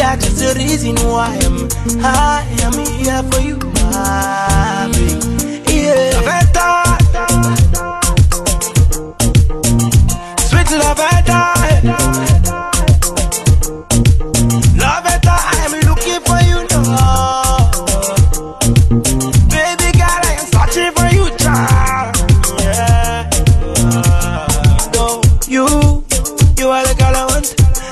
that is the reason why I am here for you, my baby. Yeah, sweet Lavetta, Lavetta, I am looking for you now. Baby girl, I am searching for you, child. Yeah, no, you are the girl I want.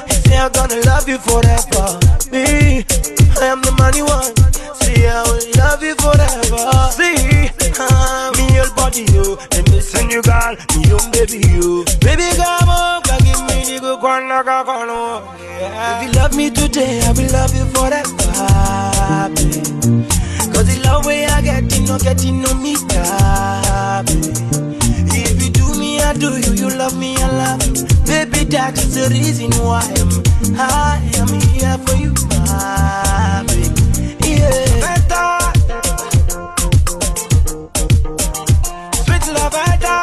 I say I'm gonna love you forever. Me, I am the money one. See, I will love you forever. See, me your body, you. Let me send you, girl. Me your baby, you. Baby, come on, give me the good one. If you love me today, I will love you forever, baby. Cause the love way I get, you no getting no me, baby. If you do me, I do you. You love me, I love you. Baby, that is the reason why I am here for you, baby. Yeah, sweet Lavetta,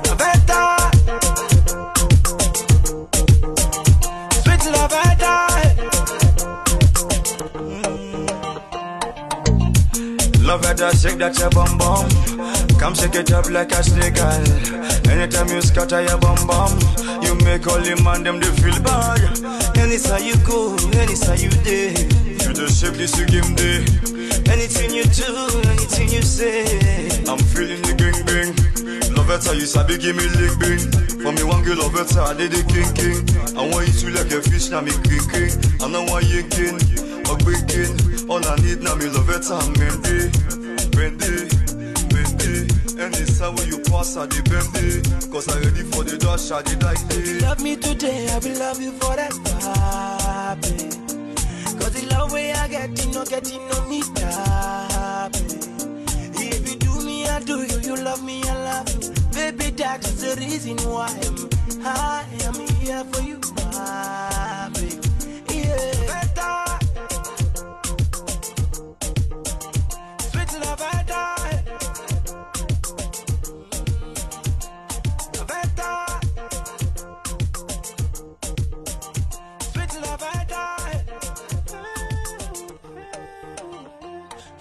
Lavetta, sweet Lavetta. Lavetta, shake that your bum bum. Come shake it up like a snake, girl. Anytime you scatter your bum bum, you make all the man them they feel bad. Anytime you go, anytime you day, you just shape this you give day. Anything you do, anything you say, I'm feeling the gang bang. Lavetta, you sabi give me lick bang. For me one girl Lavetta, I did the king. I want you to like a fish, now me king. I know why you king, a big king. All I need now me Lavetta, Mendy. Anytime when you pass, I the bendy. Cause I ready for the dash, I did like it. If you love me today, I will love you forever, baby. Cause the love way I get, you no getting no me, baby. If you do me, I do you. You love me, I love you. Baby, that is the reason why I am here for you, baby. Yeah, sweet Lavetta.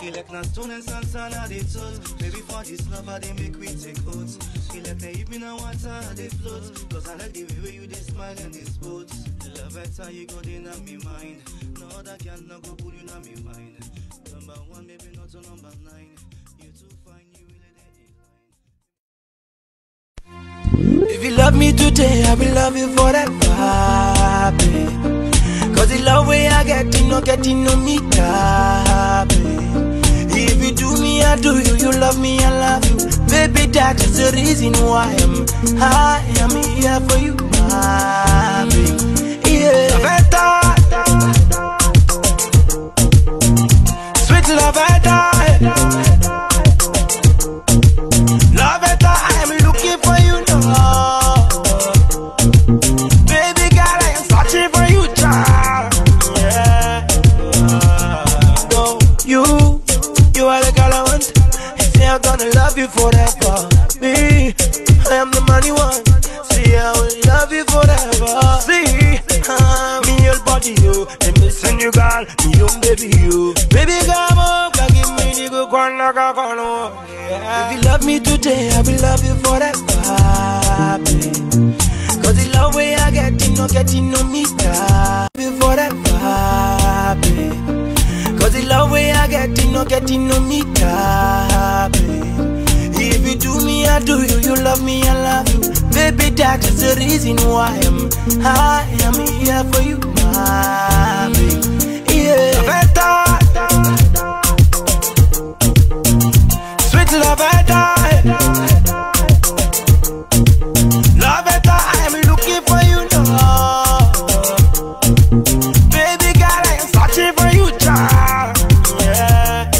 He like na stone and sand at the toes. Baby for this love I they make we take oaths. He like na even na water they float. Cause I like the way you they smile in this boat. Lavetta you got in on me mind. No other can not go put you in me mind. Number one maybe not to number 9. You too fine you will let it line. If you love me today, I will love you forever, baby. Cause the love way I get, you no getting no me, baby. If you do me, I do you. You love me, I love you. Baby, that is the reason why I am here for you, baby. Yeah, Lavetta, sweet Lavetta, Lavetta, I am looking for you now. Baby girl, I am searching for you, child. Yeah, no, you are the girl I want. I say I'm gonna love you forever. Me, I am the money one. See, I will love you forever. See, me your body, you. Let me send you, girl. Me your baby, you. Baby, come on, give me the good one. If you love me today, I will love you forever, baby. Cause the love way I get, you no getting no me, baby, forever, baby. Cause the love way I get, you no getting no me, baby. If you do me, I do you. You love me, I love you. Baby, that is the reason why I am here for you, baby. Yeah, Lavetta, sweet Lavetta, Lavetta, I am looking for you now. Baby girl, I am searching for you, child. Yeah,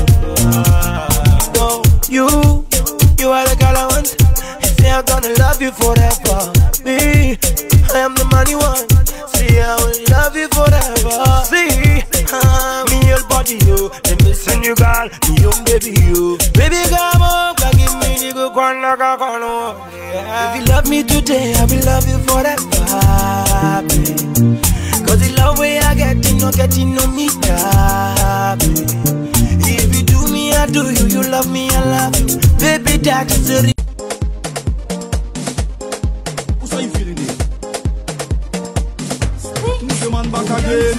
no, you are the girl I want. I say I'm gonna love you forever. Me, I am the money one. See, I will love you forever. See, me your body, you. Let me send you, girl. Me your baby, you. Baby, come on, give me the good one. If you love me today, I will love you forever. no getting no me, baby. If you do me, I do you. You love me, I love you. Baby, that is the How you feeling it? Move your man back again.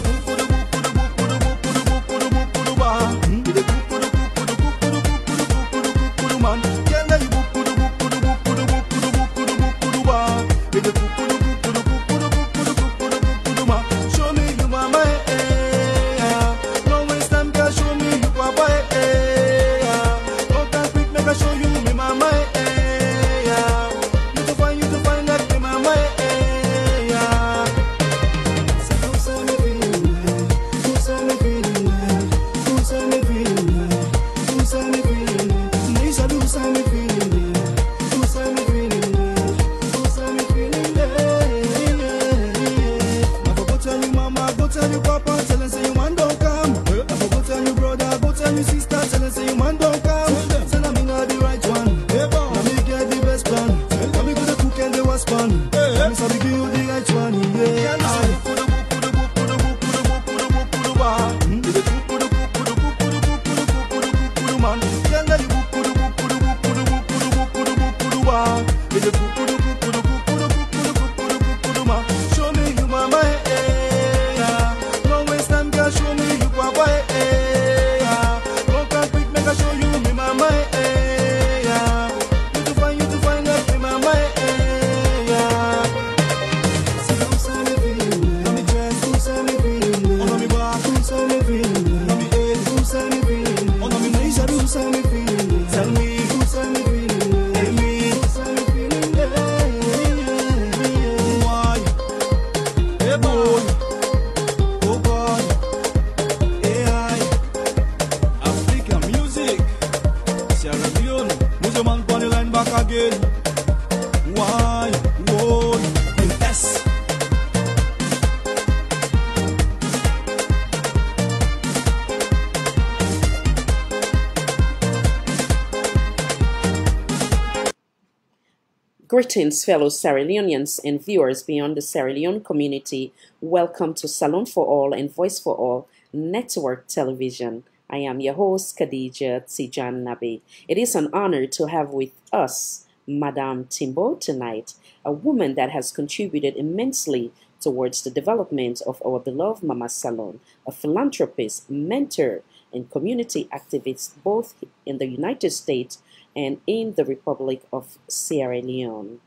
Greetings, fellow Sierra Leoneans and viewers beyond the Sierra Leone community. Welcome to Salon for All and Voice for All Network Television. I am your host, Khadija Tijan Nabi. It is an honor to have with us Madame Timbo tonight, a woman that has contributed immensely towards the development of our beloved Mama Salon, a philanthropist, mentor, and community activist both in the United States and in the Republic of Sierra Leone.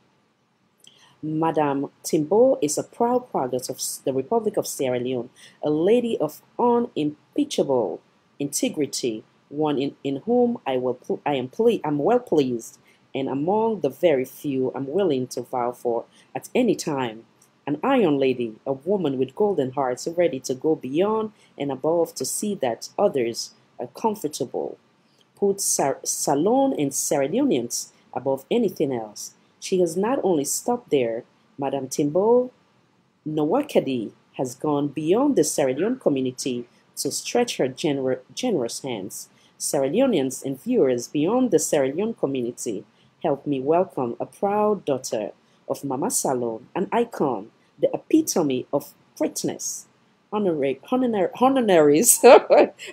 Madame Timbo is a proud product of the Republic of Sierra Leone, a lady of unimpeachable integrity, one in whom I'm well pleased, and among the very few I'm willing to vow for at any time. An iron lady, a woman with golden hearts, ready to go beyond and above to see that others are comfortable. Put Salon and Sierra Leoneans above anything else. She has not only stopped there, Madame TIMBO-NWOKEDI has gone beyond the Sierra Leone community to stretch her generous hands. Sierra Leoneans and viewers beyond the Sierra Leone community, help me welcome a proud daughter of Mama Salon, an icon, the epitome of greatness, Honorary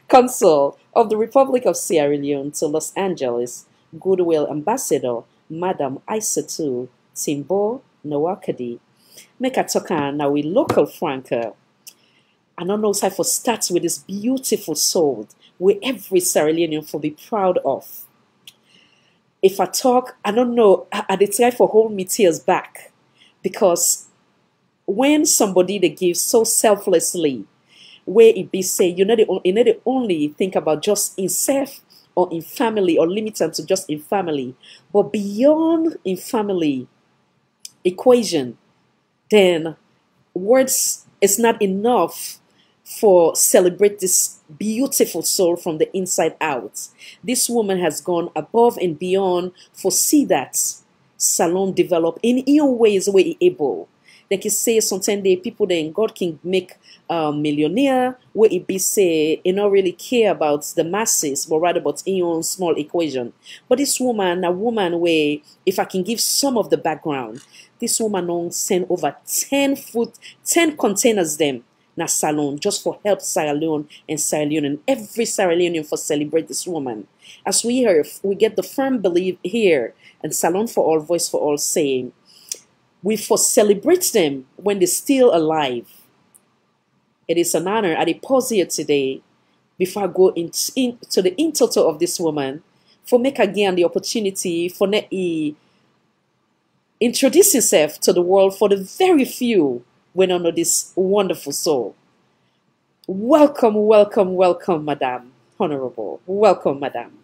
Consul of the Republic of Sierra Leone to Los Angeles, Goodwill Ambassador, Madam ISATU, TIMBO-NWOKEDI. Make a talk now with local Franca. I don't know if I start with this beautiful soul where every Sierra Leonean will be proud of. If I talk, I don't know, I try for hold me tears back, because when somebody they give so selflessly, where it be say, you know, they only think about just in self or in family or limited to just in family, but beyond in family equation, then words is not enough for celebrate this beautiful soul from the inside out. This woman has gone above and beyond for see that Salon develop in your ways where he able. Like you say, sometimes the people then God can make a millionaire where it be say you don't really care about the masses, but rather about in your own small equation. But this woman, a woman where if I can give some of the background, this woman on send over 10 containers them. na salon just for help Sierra Leone and Sierra Leone and every Sierra Leonean for celebrate this woman. As we hear, we get the firm belief here and Salon for All, Voice for All saying, we for celebrate them when they're still alive. It is an honor. I pause here today before I go into the in total of this woman for make again the opportunity for introduce himself to the world for the very few when under this wonderful soul. Welcome, welcome, welcome, Madam Honorable. Welcome, Madam.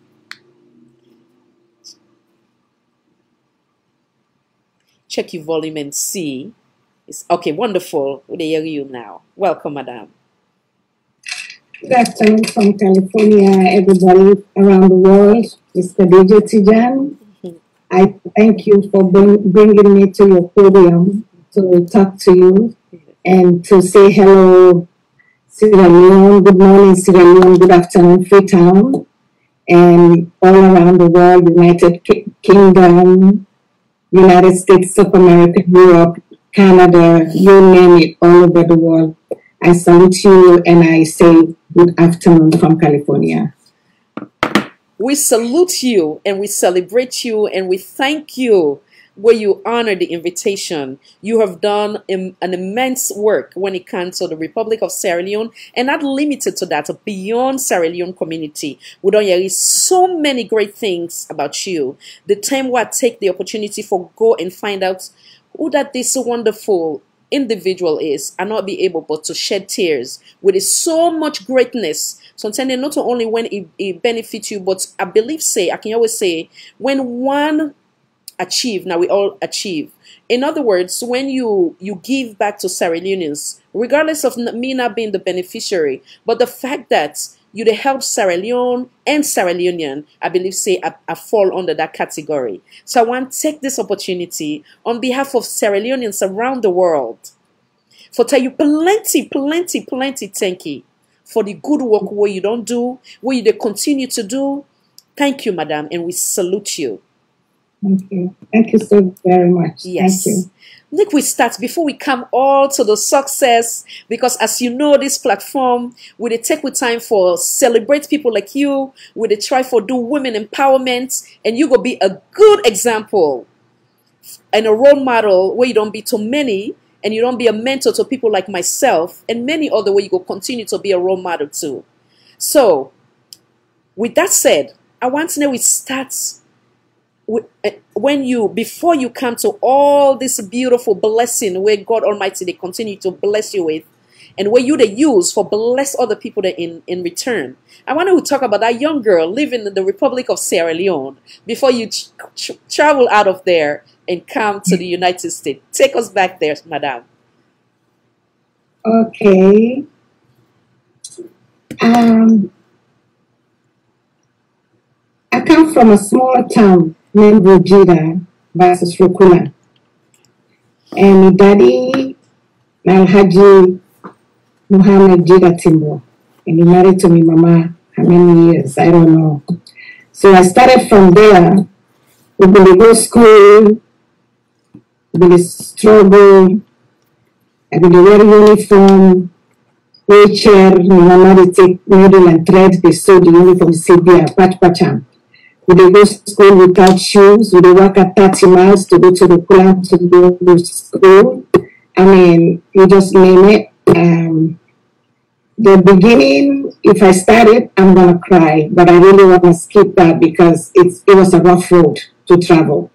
Check your volume and see. It's okay, wonderful. We hear you now. Welcome, Madam. Good afternoon from California, everybody around the world. Mr. DJ Tijan, I thank you for bringing me to your podium to talk to you and to say hello, Sierra Leone. Good morning, Sierra Leone. Good afternoon, Freetown, and all around the world, United Kingdom, United States of America, Europe, Canada, you name it, all over the world. I salute you and I say good afternoon from California. We salute you and we celebrate you and we thank you where you honor the invitation. You have done an immense work when it comes to the Republic of Sierra Leone and not limited to that, beyond Sierra Leone community. We don't hear so many great things about you. The time where I take the opportunity for go and find out who that this wonderful individual is and not be able but to shed tears with so much greatness. Sometimes not only when it benefits you, but I believe I can always say when one achieve, now we all achieve. In other words, when you give back to Sierra Leoneans, regardless of me not being the beneficiary, but the fact that you help Sierra Leone and Sierra Leonean, I believe I fall under that category. So I want to take this opportunity on behalf of Sierra Leoneans around the world for tell you plenty thank you for the good work where you don't do, where you continue to do. Thank you, Madam, and we salute you. Thank you. Thank you so very much. Yes. Thank you. Look, we start before we come all to the success, because as you know, this platform, we take with time for celebrate people like you, we try for do women empowerment, and you go be a good example and a role model where you don't be too many, and you don't be a mentor to people like myself, and many other where you go continue to be a role model too. So, with that said, I want to know we start before you come to all this beautiful blessing where God Almighty they continue to bless you with, and where you they use for bless other people that in return. I want to talk about that young girl living in the Republic of Sierra Leone before you travel out of there and come to the United States. Take us back there, Madam. Okay. I come from a small town named Rojida versus Rukula. And Daddy Alhaji Muhammad Jida Timbo. And he married to me mama how many years? I don't know. So I started from there. We will go school, we will struggle, I will wear uniform, wheelchair, my mama they take needle and thread, they sew the uniform, CBA, patch. We go to school without shoes. We walk at 30 miles to go to the plant to go to school. I mean, you just name it. The beginning, if I started, I'm going to cry. But I really want to skip that because it was a rough road to travel.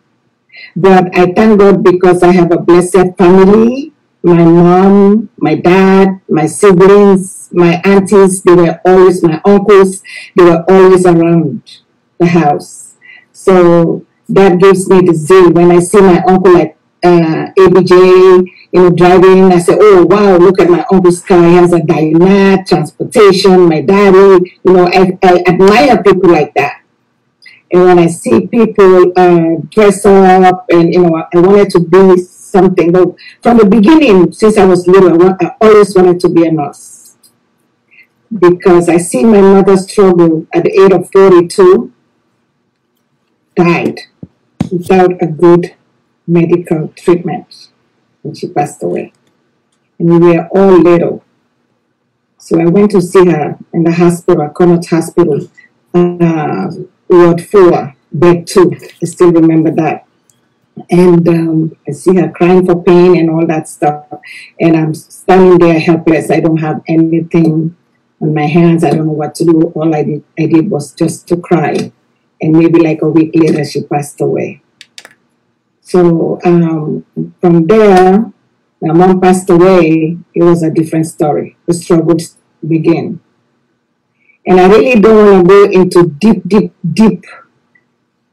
But I thank God because I have a blessed family. My mom, my dad, my siblings, my aunties, they were always, my uncles, they were always around the house. So that gives me the zeal. When I see my uncle like ABJ, driving, I say, oh wow, look at my uncle's car. He has a Dyna, transportation, my daddy, I admire people like that. And when I see people dress up and, I wanted to be something. But from the beginning, since I was little, I always wanted to be a nurse. Because I see my mother struggle at the age of 42, died without a good medical treatment when she passed away. And we were all little. So I went to see her in the hospital, Connaught Hospital, Ward 4, Bed 2. I still remember that. And I see her crying for pain and all that stuff. And I'm standing there helpless. I don't have anything on my hands. I don't know what to do. All I did was just to cry. And maybe like a week later, she passed away. So from there, my mom passed away. It was a different story. The struggles began. And I really don't want to go into deep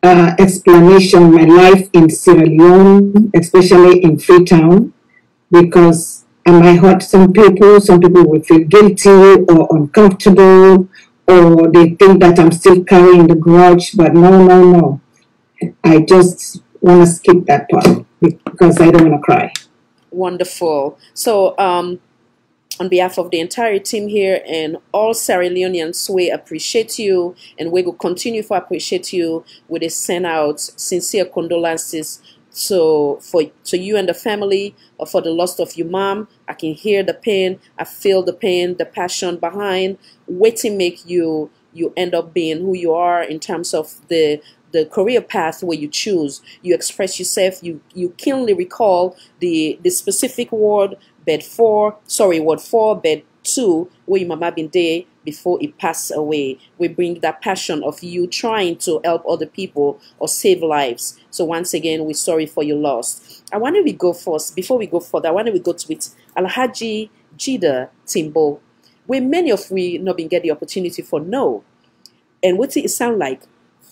explanation my life in Sierra Leone, especially in Freetown, because I might hurt some people. Some people will feel guilty or uncomfortable, or they think that I'm still carrying the grudge. But no. I just want to skip that part because I don't want to cry. Wonderful. So, on behalf of the entire team here and all Sierra Leoneans, we appreciate you, and we will continue to appreciate you. We send out sincere condolences to you and the family for the loss of your mom. I can hear the pain. I feel the pain, the passion behind waiting make you end up being who you are in terms of the career path where you choose. You express yourself. You keenly recall the specific ward 4, bed 2, where your mama been there before it passed away. We bring that passion of you trying to help other people or save lives. So once again, we're sorry for your loss. I want to go first, before we go further, I want to go to it. Alhaji Jida Timbo, where many of we not been get the opportunity for know. And what it sound like?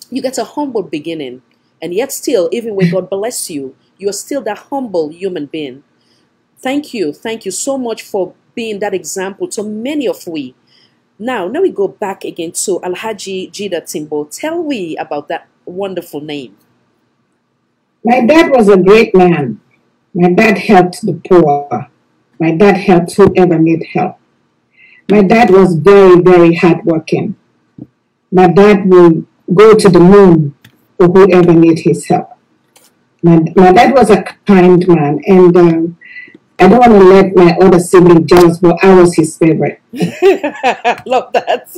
You get a humble beginning, and yet still, even when God bless you, you are still that humble human being. Thank you so much for being that example to many of we. Now we go back again to Alhaji Jida Timbo. Tell we about that wonderful name. My dad was a great man. My dad helped the poor. My dad helped whoever need help. My dad was very, very hardworking. My dad will go to the moon for whoever need his help. My dad was a kind man, and I don't want to let my other sibling jealous, but I was his favorite. Love that.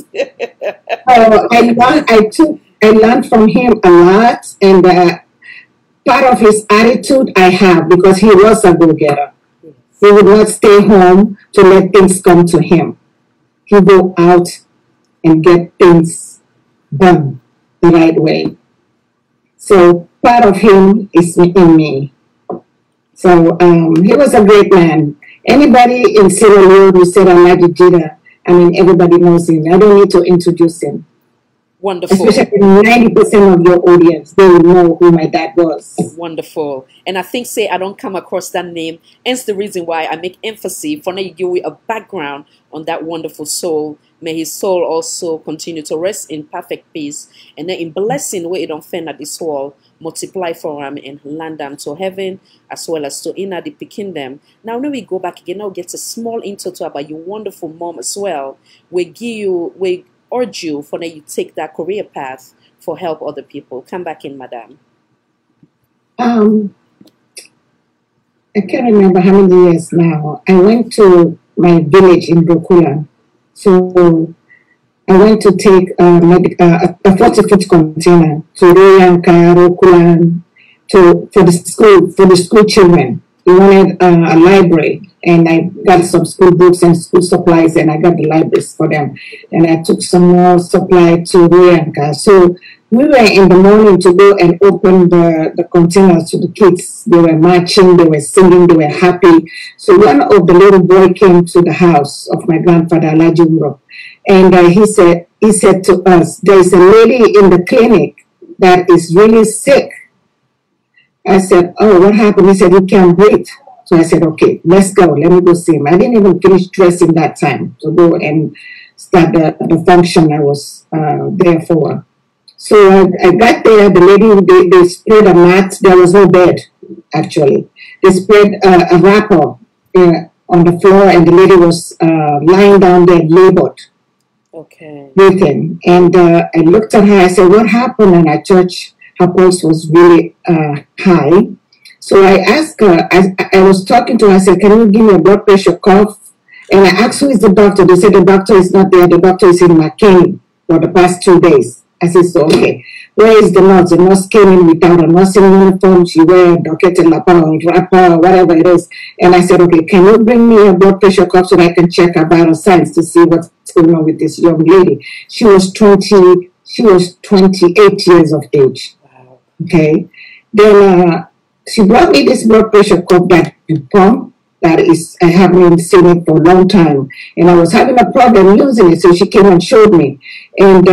So I learned from him a lot, and part of his attitude I have, because he was a go-getter. He would not stay home to let things come to him. He would go out and get things done the right way. So part of him is in me. So he was a great man. Anybody in Sierra Leone who said Alhaji Jida, I mean, everybody knows him. I don't need to introduce him. Wonderful. Especially 90% of your audience, they will know who my dad was. Wonderful. And I think, I don't come across that name. Hence the reason why I make emphasis for now you give a background on that wonderful soul. May his soul also continue to rest in perfect peace. And then in blessing where it don't fend at this wall, multiply for him and land them to heaven as well as to inner the kingdom. Now we go back again, now get a small intro to about your wonderful mom as well. We urge you for now you take that career path for help other people. Come back in, madam. I can't remember how many years now. I went to my village in Rokulan. So I went to take a 40-foot container to Royanka, Rokulan, for the school children. We wanted a library, and I got some school books and school supplies, and I got the libraries for them. And I took some more supply to Royanka. So we were in the morning to go and open the containers to the kids. They were marching, they were singing, they were happy. So one of the little boy came to the house of my grandfather, Alhaji Uro, and he said to us, there is a lady in the clinic that is really sick. I said, oh, what happened? He said, he can't breathe. So I said, okay, let's go. Let me go see him. I didn't even finish dressing that time to go and start the function I was there for. So I got there, the lady, they spread a mat. There was no bed, actually. They spread a wrapper on the floor, and the lady was lying down there, labored. Okay. Breathing. And I looked at her, I said, what happened? And I judged her pulse was really high. So I asked her, I was talking to her, I said, can you give me a blood pressure cuff? And I asked, who is the doctor? They said the doctor is not there. The doctor is in McCain for the past 2 days. I said, so okay. Where is the nurse? The nurse came in without a nursing uniform. She wear a docket lapa or wrapper or whatever it is. And I said, okay, can you bring me a blood pressure cuff so that I can check her vital signs to see what's going on with this young lady? She was 28 years of age. Wow. Okay. Then she brought me this blood pressure cuff that you pump. That is, I haven't seen it for a long time. And I was having a problem using it, so she came and showed me. And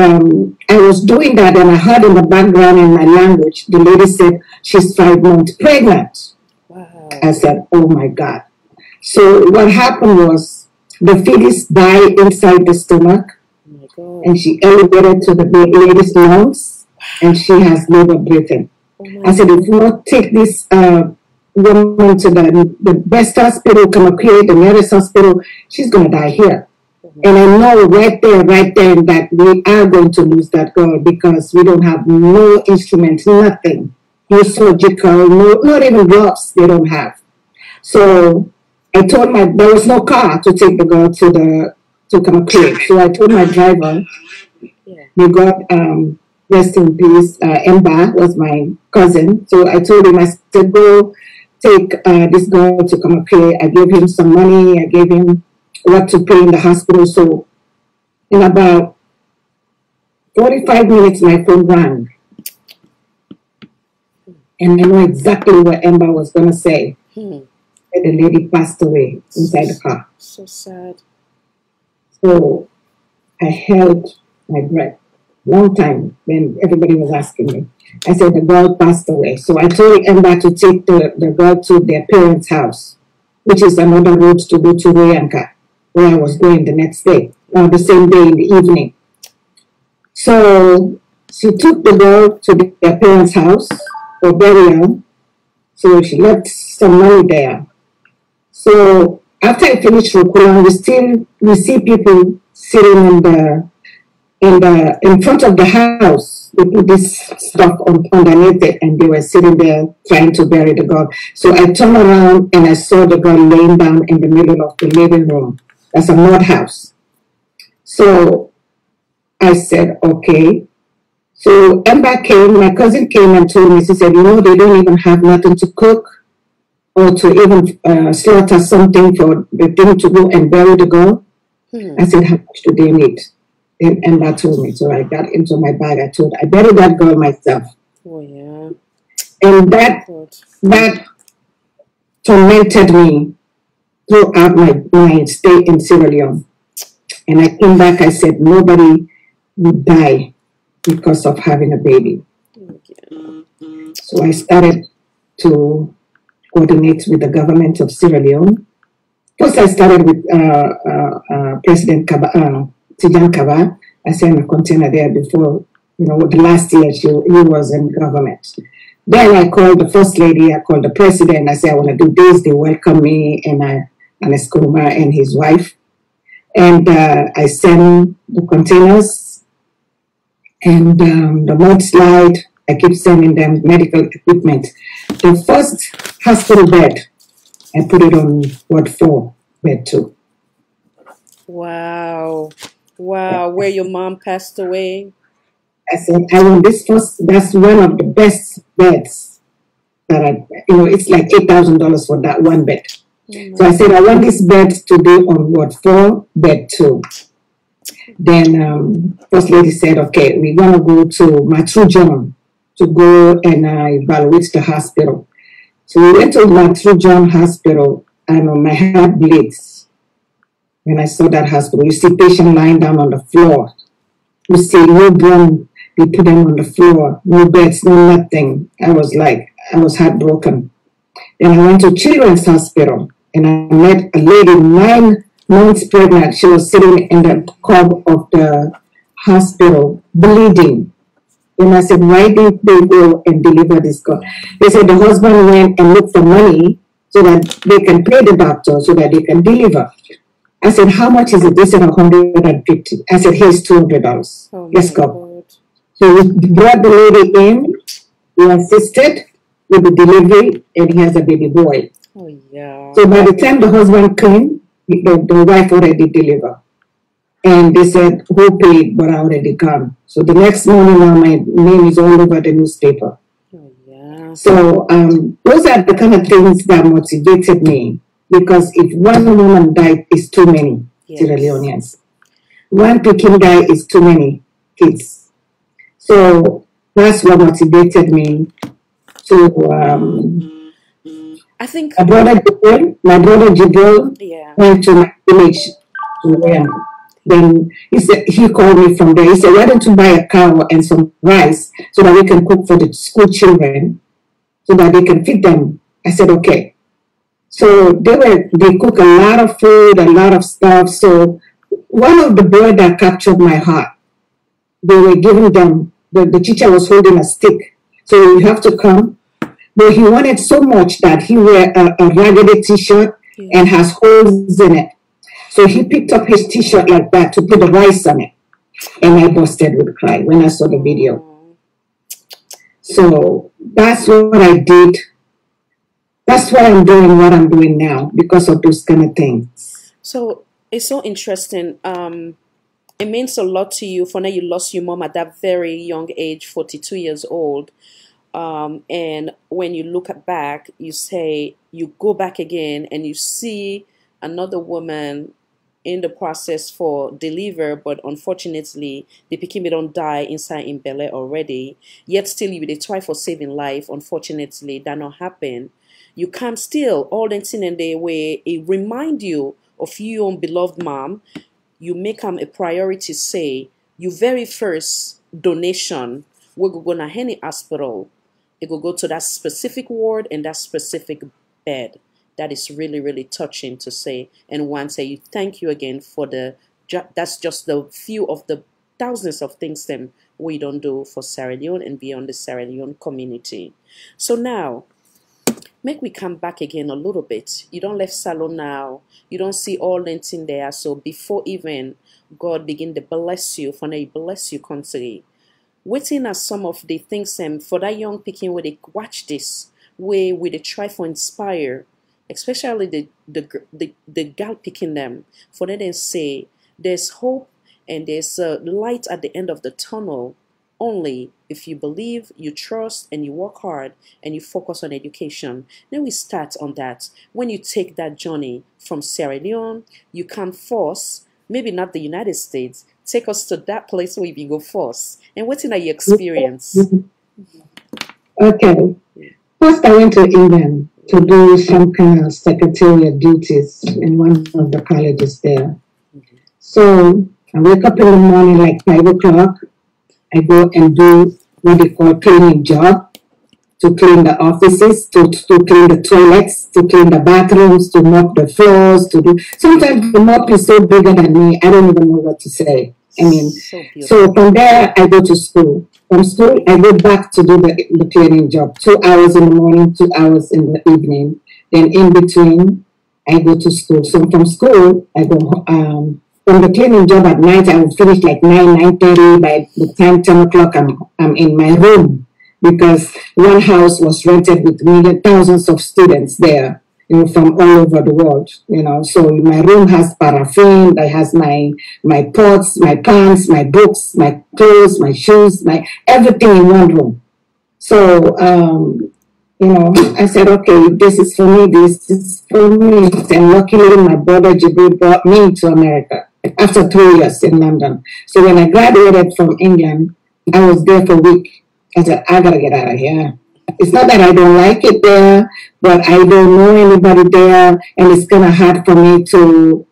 I was doing that, and I heard in the background in my language, the lady said, she's 5 months pregnant. Wow. I said, oh my God. So what happened was, the fetus died inside the stomach, Oh my God. and she elevated to the lady's lungs, and she has labor breathing. Oh my I said, if you not take this woman to the best hospital, come up here, the nearest hospital, she's going to die here. And I know right there, that we are going to lose that girl because we don't have no instruments, nothing, no surgical, not even gloves they don't have. So I told there was no car to take the girl to Kamakri. So I told my driver, we got, rest in peace, Emba was my cousin. So I told him, I said, go take this girl to Kamakri. I gave him some money. I gave him what to pay in the hospital. So in about 45 minutes, my phone rang. And I know exactly what Emba was going to say. And the lady passed away inside the car. So sad. So I held my breath. Long time. Then everybody was asking me. I said, the girl passed away. So I told Emba to take the girl to their parents' house, which is another road to go to Royanka, where I was going the next day, the same day in the evening. So she took the girl to their parents' house for burial. So she left some money there. So after I finished Rokulan, we see people sitting in front of the house. They put this stuff underneath it, and they were sitting there trying to bury the girl. So I turned around and I saw the girl laying down in the middle of the living room. That's a mud house. So I said, okay. So Emba came, my cousin came and told me, she said, they don't even have nothing to cook or to even slaughter something for the thing to go and bury the girl. I said, how much do they need? And Emba told me. So I got into my bag. I buried that girl myself. Oh, yeah. And that tormented me throughout my stay in Sierra Leone. And I came back, I said, nobody would die because of having a baby. So I started to coordinate with the government of Sierra Leone. First, I started with President Tijan Kaba. I sent a container there before, the last year he was in government. Then I called the first lady, I called the president, I said, I want to do this. They welcomed me and Eskuruma and his wife. And I sent the containers and the mudslide. I keep sending them medical equipment. The first hospital bed, I put it on Ward 4, bed 2. Wow. Wow. Where your mom passed away? I said, I want this first, that's one of the best beds that it's like $8,000 for that one bed. So I said, I want this bed to be on Ward 4, bed 2. Then First Lady said, okay, we're going to go to Matru John to go and evaluate the hospital. So we went to Matru John Hospital, and my heart bleeds. When I saw that hospital, you see patients lying down on the floor. You see no drum, they put them on the floor, no beds, no nothing. I was heartbroken. Then I went to Children's Hospital, and I met a lady 9 months pregnant. She was sitting in the curb of the hospital, bleeding. And I said, why did they go and deliver this girl? They said the husband went and looked for money so that they can pay the doctor so that they can deliver. I said, how much is it? They said, $150. I said, here's $200. Let's go. God. So we brought the lady in. We assisted with the delivery, and he has a baby boy. Oh, yeah. So by the time the husband came, the wife already delivered. And they said, who paid? But I already gone. So the next morning, now my name is all over the newspaper. Oh, yeah. So those are the kind of things that motivated me. Because if one woman died, it's too many Sierra Leoneans. One Peking guy is too many kids. So that's what motivated me to. I think my brother Jibril went to my village to where. Then he called me from there. He said, why don't you buy a cow and some rice so that we can cook for the school children so that they can feed them? I said, okay. So they cook a lot of food, a lot of stuff. So one of the boys that captured my heart, they were giving them, the teacher was holding a stick. So you have to come. But he wanted so much that he wear a raggedy t-shirt and has holes in it. So he picked up his t-shirt like that to put the rice on it. And I busted with cry when I saw the video. So that's what I did. That's why I'm doing what I'm doing now, because of those kind of things. So it's so interesting. It means a lot to you. For now, you lost your mom at that very young age, 42 years old. And when you look back, you say, you go back again and you see another woman in the process for deliver, but unfortunately, the pikin don't die inside in Bele already. Yet still, you they try for saving life. Unfortunately, that not happen. You can't still all the thing in the way it remind you of your own beloved mom. You make them a priority. Say your very first donation will go to any hospital. It will go to that specific ward and that specific bed. That is really, really touching to say. And one say, you thank you again for that's just the few of the thousands of things them we don't do for Sierra Leone and beyond the Sierra Leone community. So now, make we come back again a little bit. You don't left Salon now. You don't see all that in there. So before even God begin to bless you, for now he bless you constantly. Waiting as some of the things for that young picking where they watch this, where they try to inspire, especially the gal picking them, for them to say there's hope and there's a light at the end of the tunnel only if you believe, you trust, and you work hard and you focus on education. Then we start on that. When you take that journey from Sierra Leone, you can force, maybe not the United States, take us to that place where you go first. And what's in your experience? Okay. First, I went to England to do some kind of secretarial duties in one of the colleges there. So I wake up in the morning like 5 o'clock. I go and do what they call cleaning job, to clean the offices, to clean the toilets, to clean the bathrooms, to mop the floors, to do. Sometimes the mop is so bigger than me, I don't even know what to say. I mean, so from there I go to school. From school, I go back to do the cleaning job. 2 hours in the morning, 2 hours in the evening. Then in between, I go to school. So from school, I go from the cleaning job at night. I would finish like 9:30. By the time 10 o'clock, I'm in my room, because one house was rented with thousands of students there, from all over the world, So my room has paraffin, it has my pots, my pants, my books, my clothes, my shoes, my everything in one room. So, I said, okay, this is for me, this is for me. And luckily, my brother Jibril brought me to America after 3 years in London. So when I graduated from England, I was there for a week. I said, I gotta get out of here. It's not that I don't like it there, but I don't know anybody there, and it's kind of hard for me to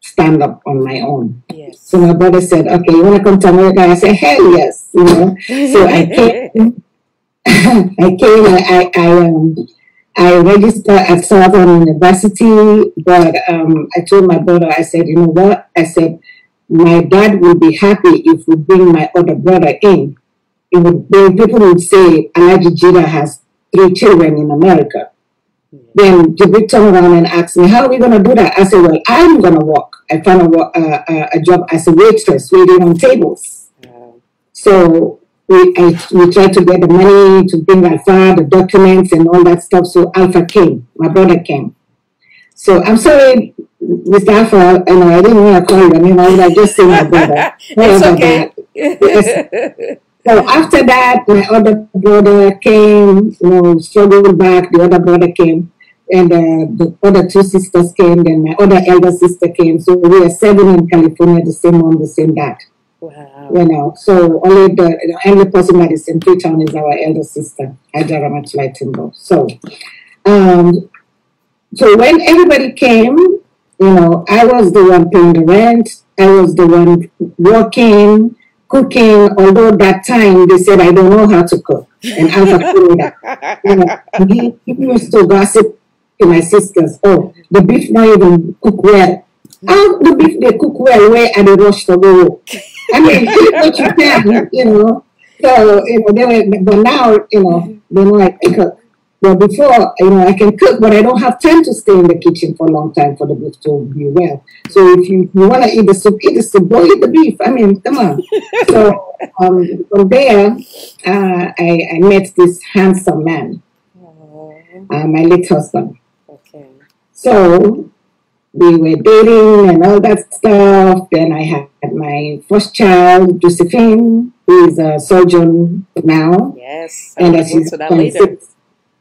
stand up on my own. Yes. So my brother said, okay, you want to come to America? I said, hell yes, So I came. I registered at Southern University, but I told my brother, I said, you know what? I said, my dad will be happy if we bring my other brother in. People would say, Alaji Jida has 3 children in America. Then Jibril turned around and asked me, how are we going to do that? I said, well, I'm going to work. I found a job as a waitress, waiting on tables. So we tried to get the money to bring Alpha, the documents and all that stuff. So Alpha came, my brother came. So I'm sorry, Mr. Alpha, I didn't want to call your name. I would have just said my brother. It's okay. Yes. So after that, my other brother came, struggled back. The other brother came, and the other two sisters came. Then my other elder sister came. So we are 7 in California, the same mom, the same dad. Wow. So only the only person that is in Freetown is our elder sister, Ajara Matulai Timbo. So when everybody came, I was the one paying the rent. I was the one working, cooking. Although that time they said I don't know how to cook, and Alpha told me that. He used to gossip to my sisters. Oh, the beef not even cook well. How the beef they cook well? Where are they rush to go? I mean, eat what you can, So they were, but now they know I can cook. But before, I can cook, but I don't have time to stay in the kitchen for a long time for the beef to be well. So if you want to eat the soup, go eat the beef. I mean, come on. So from there, I met this handsome man, my late husband. Okay. So we were dating and all that stuff. Then I had my first child, Josephine, who is a surgeon now. Yes. And she's 26.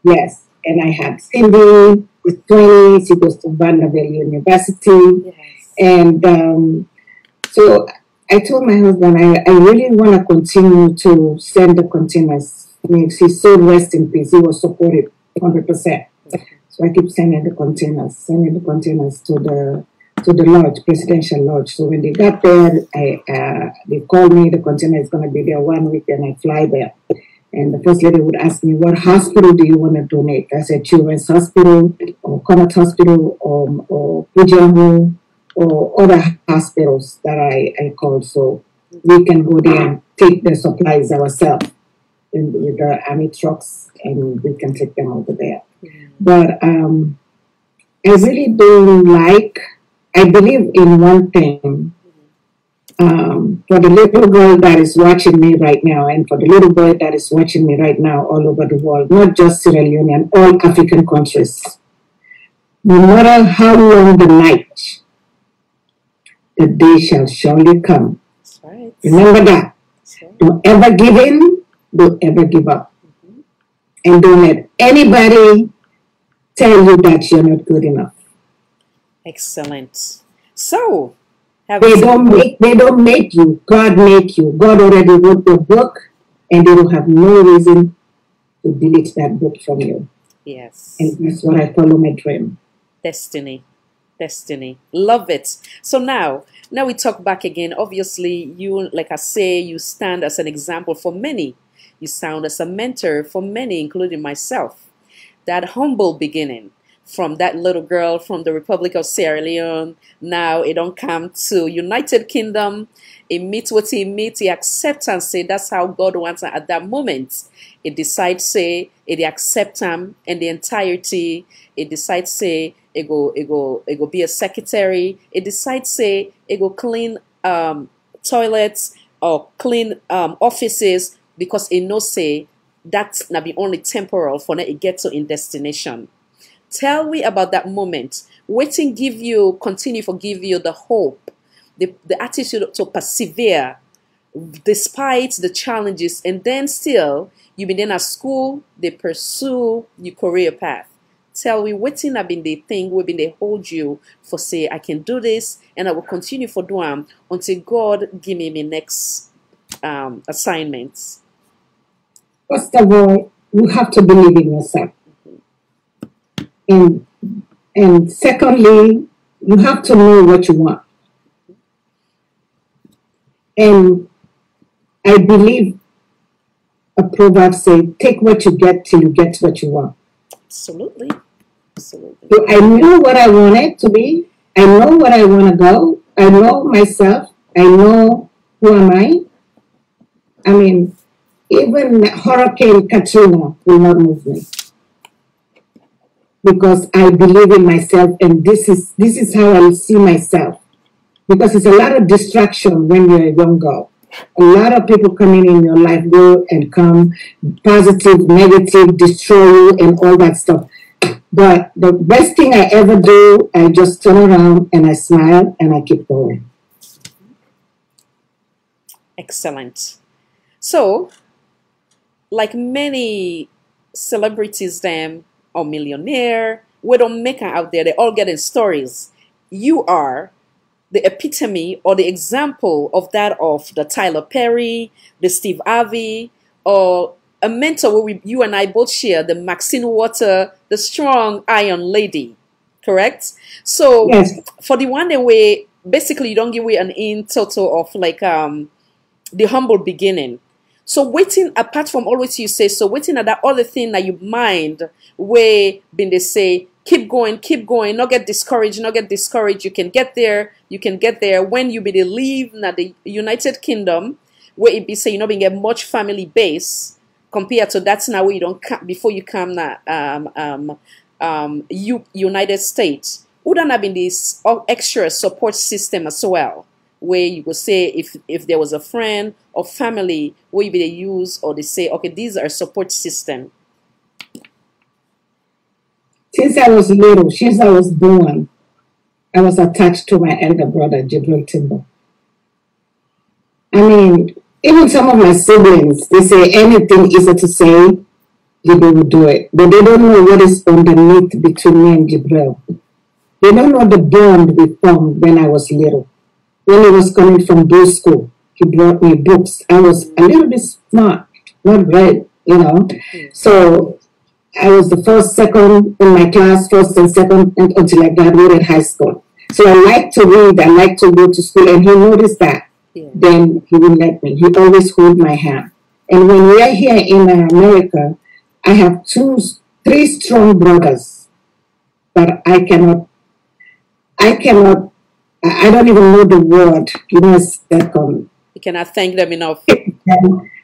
Yes, and I had Cindy, who's 20. She goes to Vanderbilt University. Yes. And so I told my husband, I really want to continue to send the containers. I mean, she's so rest in peace. He was supported 100%. So I keep sending the containers to the lodge, presidential lodge. So when they got there, they called me. The container is going to be there 1 week, and I fly there. And the first lady would ask me, what hospital do you want to donate? I said, Children's Hospital, or Connaught Hospital, or Pujahu, or other hospitals that I called. So we can go there and take the supplies ourselves with the army trucks, and we can take them over there. But I really don't I believe in one thing. For the little girl that is watching me right now, and for the little boy that is watching me right now all over the world, not just Sierra Leone and all African countries, no matter how long the night, the day shall surely come. That's right. Remember that. Right. Don't ever give in, don't ever give up. And don't let anybody tell you that you're not good enough. Excellent. So, they don't make you. God make you. God already wrote the book, and they will have no reason to delete that book from you. Yes. And that's what I follow my dream. Destiny. Love it. So now we talk back again. Obviously, you, like I say, you stand as an example for many. You sound as a mentor for many, including myself. That humble beginning. From that little girl from the Republic of Sierra Leone, now it don't come to United Kingdom. It meets what he meets, he accepts and say that's how God wants it at that moment. It decides say it accept him in the entirety. It decides say it go be a secretary. It decides say it go clean toilets or clean offices, because it knows say that's not be only temporal for it get to in destination. Tell me about that moment. Waiting give you the hope, the attitude to persevere despite the challenges, and then still you been in a school, they pursue your career path. Tell me, waiting have been the thing we been they hold you for say I can do this and I will continue for doing until God give me my next assignments. First of all, you have to believe in yourself. And secondly, you have to know what you want. And I believe a proverb says, take what you get till you get what you want. Absolutely. So I knew what I wanted to be. I know where I want to go. I know myself. I know who am I. I mean, even Hurricane Katrina will not move me, because I believe in myself, and this is how I see myself. Because it's a lot of distraction when you're a young girl. A lot of people coming in your life, go and come, positive, negative, destroy you, and all that stuff. But the best thing I ever do, I just turn around and I smile and I keep going. Excellent. So, like many celebrities, them or millionaire, we don't make it out there. They all getting stories. You are the epitome or the example of that of the Tyler Perry, the Steve Harvey, or a mentor where you and I both share, the Maxine Water, the strong iron lady, correct? So Yes. for the one that way, basically you don't give away an in total of like the humble beginning. So waiting, apart from always you say, so waiting at that other thing that you mind, where been they say, keep going, not get discouraged, you can get there, when you be the leave na the United Kingdom, where it be say you know being get much family base compared to that's now where you don't come before you come na United States. Wouldn't have been this extra support system as well, where you would say if there was a friend or family where you be they use or they say, okay, these are support system. Since I was little, since I was born, I was attached to my elder brother, Jibril Timbo. I mean, even some of my siblings, they say anything easy to say, Jibril will do it. But they don't know what is underneath between me and Jibril. They don't know the bond we formed when I was little. When he was coming from day school, he brought me books. I was a little bit smart, not great, you know. So I was the first, second in my class, first and second until I graduated high school. So I like to read, I like to go to school, and he noticed that. Yeah. Then he wouldn't let me. He always hold my hand. And when we are here in America, I have three strong brothers, but I don't even know the word. You know, second. You cannot thank them enough.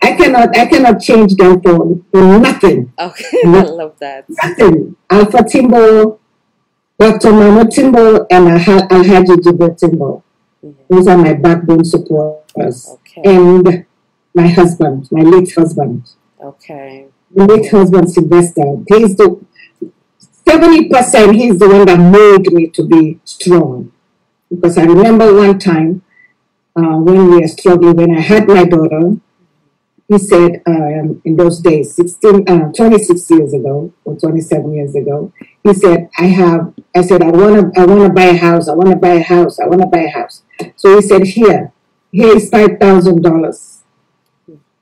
I cannot change them for nothing. Okay, I love that. Nothing. Alpha Timbo, Dr. Mano Timbo, and Alhaji Jibril Timbo. Those are my backbone supporters. Okay. And my husband, my late husband. Okay. My late husband, Sylvester. He's the 70%. He's the one that made me to be strong. Because I remember one time when we were struggling, when I had my daughter, he said in those days, 26 years ago or 27 years ago, he said, I want to buy a house. I want to buy a house. I want to buy a house. So he said, here is $5,000.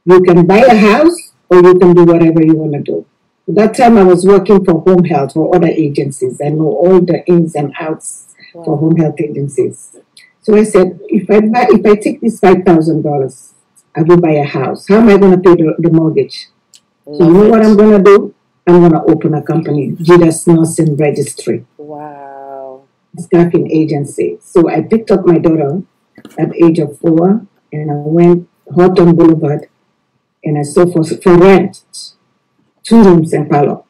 You can buy a house or you can do whatever you want to do. At that time I was working for home health for other agencies. I know all the ins and outs for home health agencies. So I said, if I take this $5,000, I will buy a house. How am I going to pay the mortgage? So you know what I'm going to do? I'm going to open a company, Judas Nursing Registry. Wow. Staffing agency. So I picked up my daughter at the age of 4, and I went Houghton Boulevard, and I saw for rent 2 rooms and parlor.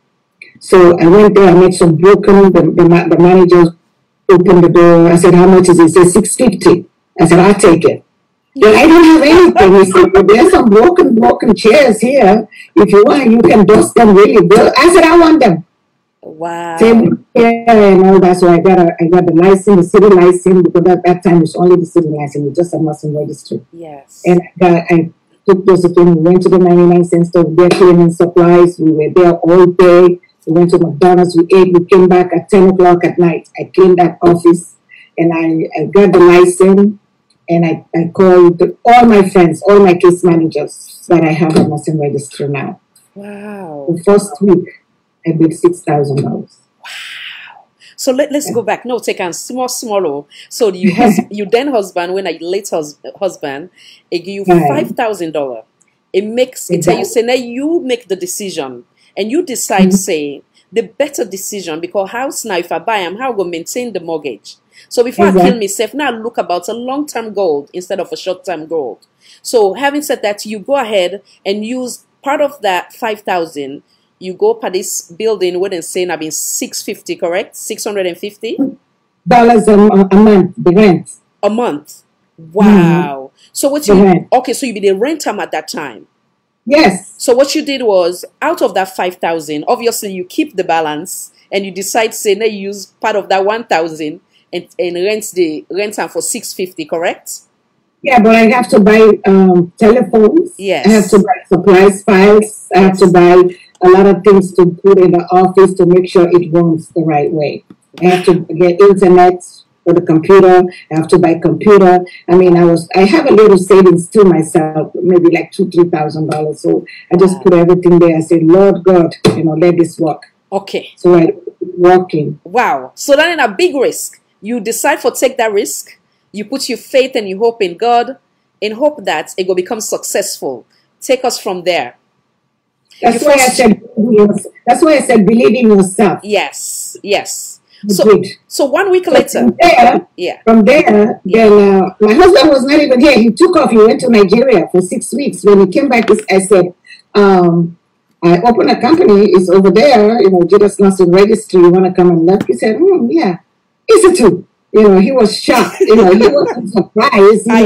So I went there, I made some broken, the manager opened the door. I said, how much is it? He said, $650. I said, I'll take it. Well, I don't have anything. He said, but there's some broken chairs here. If you want, you can dust them really good. I said, I want them. Wow. Same here and all that. So I got the license, the city license, because at that time it was only the city license, it was just a nursing registry. Yes. And I took Josephine, we went to the 99-cent store, there cleaning supplies. We were there all day. We went to McDonald's, we ate, we came back at 10 o'clock at night. I cleaned that office and I got the license. And I called all my friends, all my case managers that I have at nursing registry now. Wow. The first week, I made $6,000. Wow. So let's go back. No, take on small. So you then husband, when I late husband, it give you $5,000. It makes it tell you say now you make the decision and you decide say the better decision, because house now if I buy them, how I go maintain the mortgage. So before I kill myself, now I look about a long-term goal instead of a short-term goal. So having said that, you go ahead and use part of that 5,000. You go per this building wouldn't say I've been $650, correct? $650 a month, the rent. A month. Wow. So what you okay? So you be the renter at that time. Yes. So what you did was out of that 5,000, obviously you keep the balance. and you decide, say, now you use part of that 1,000 and rent them for 650, correct? Yeah, but I have to buy telephones. Yes. I have to buy supplies, files. I have to buy a lot of things to put in the office to make sure it runs the right way. I have to get internet for the computer. I have to buy computer. I mean, I have a little savings to myself, maybe like $2,000-3,000. So I just put everything there. I say, Lord God, let this work. Okay. So I working. Wow. So then in a big risk, you decide to take that risk. You put your faith and you hope in God, and hope that it will become successful. Take us from there. That's why I said believe in yourself. Yes, yes. So 1 week later. From there, then my husband was not even here. He took off. He went to Nigeria for 6 weeks. When he came back, I said, I opened a company. It's over there, Jesus Nursing Registry. You want to come and look? He said, yeah. ISATU. He was shocked. He wasn't surprised. And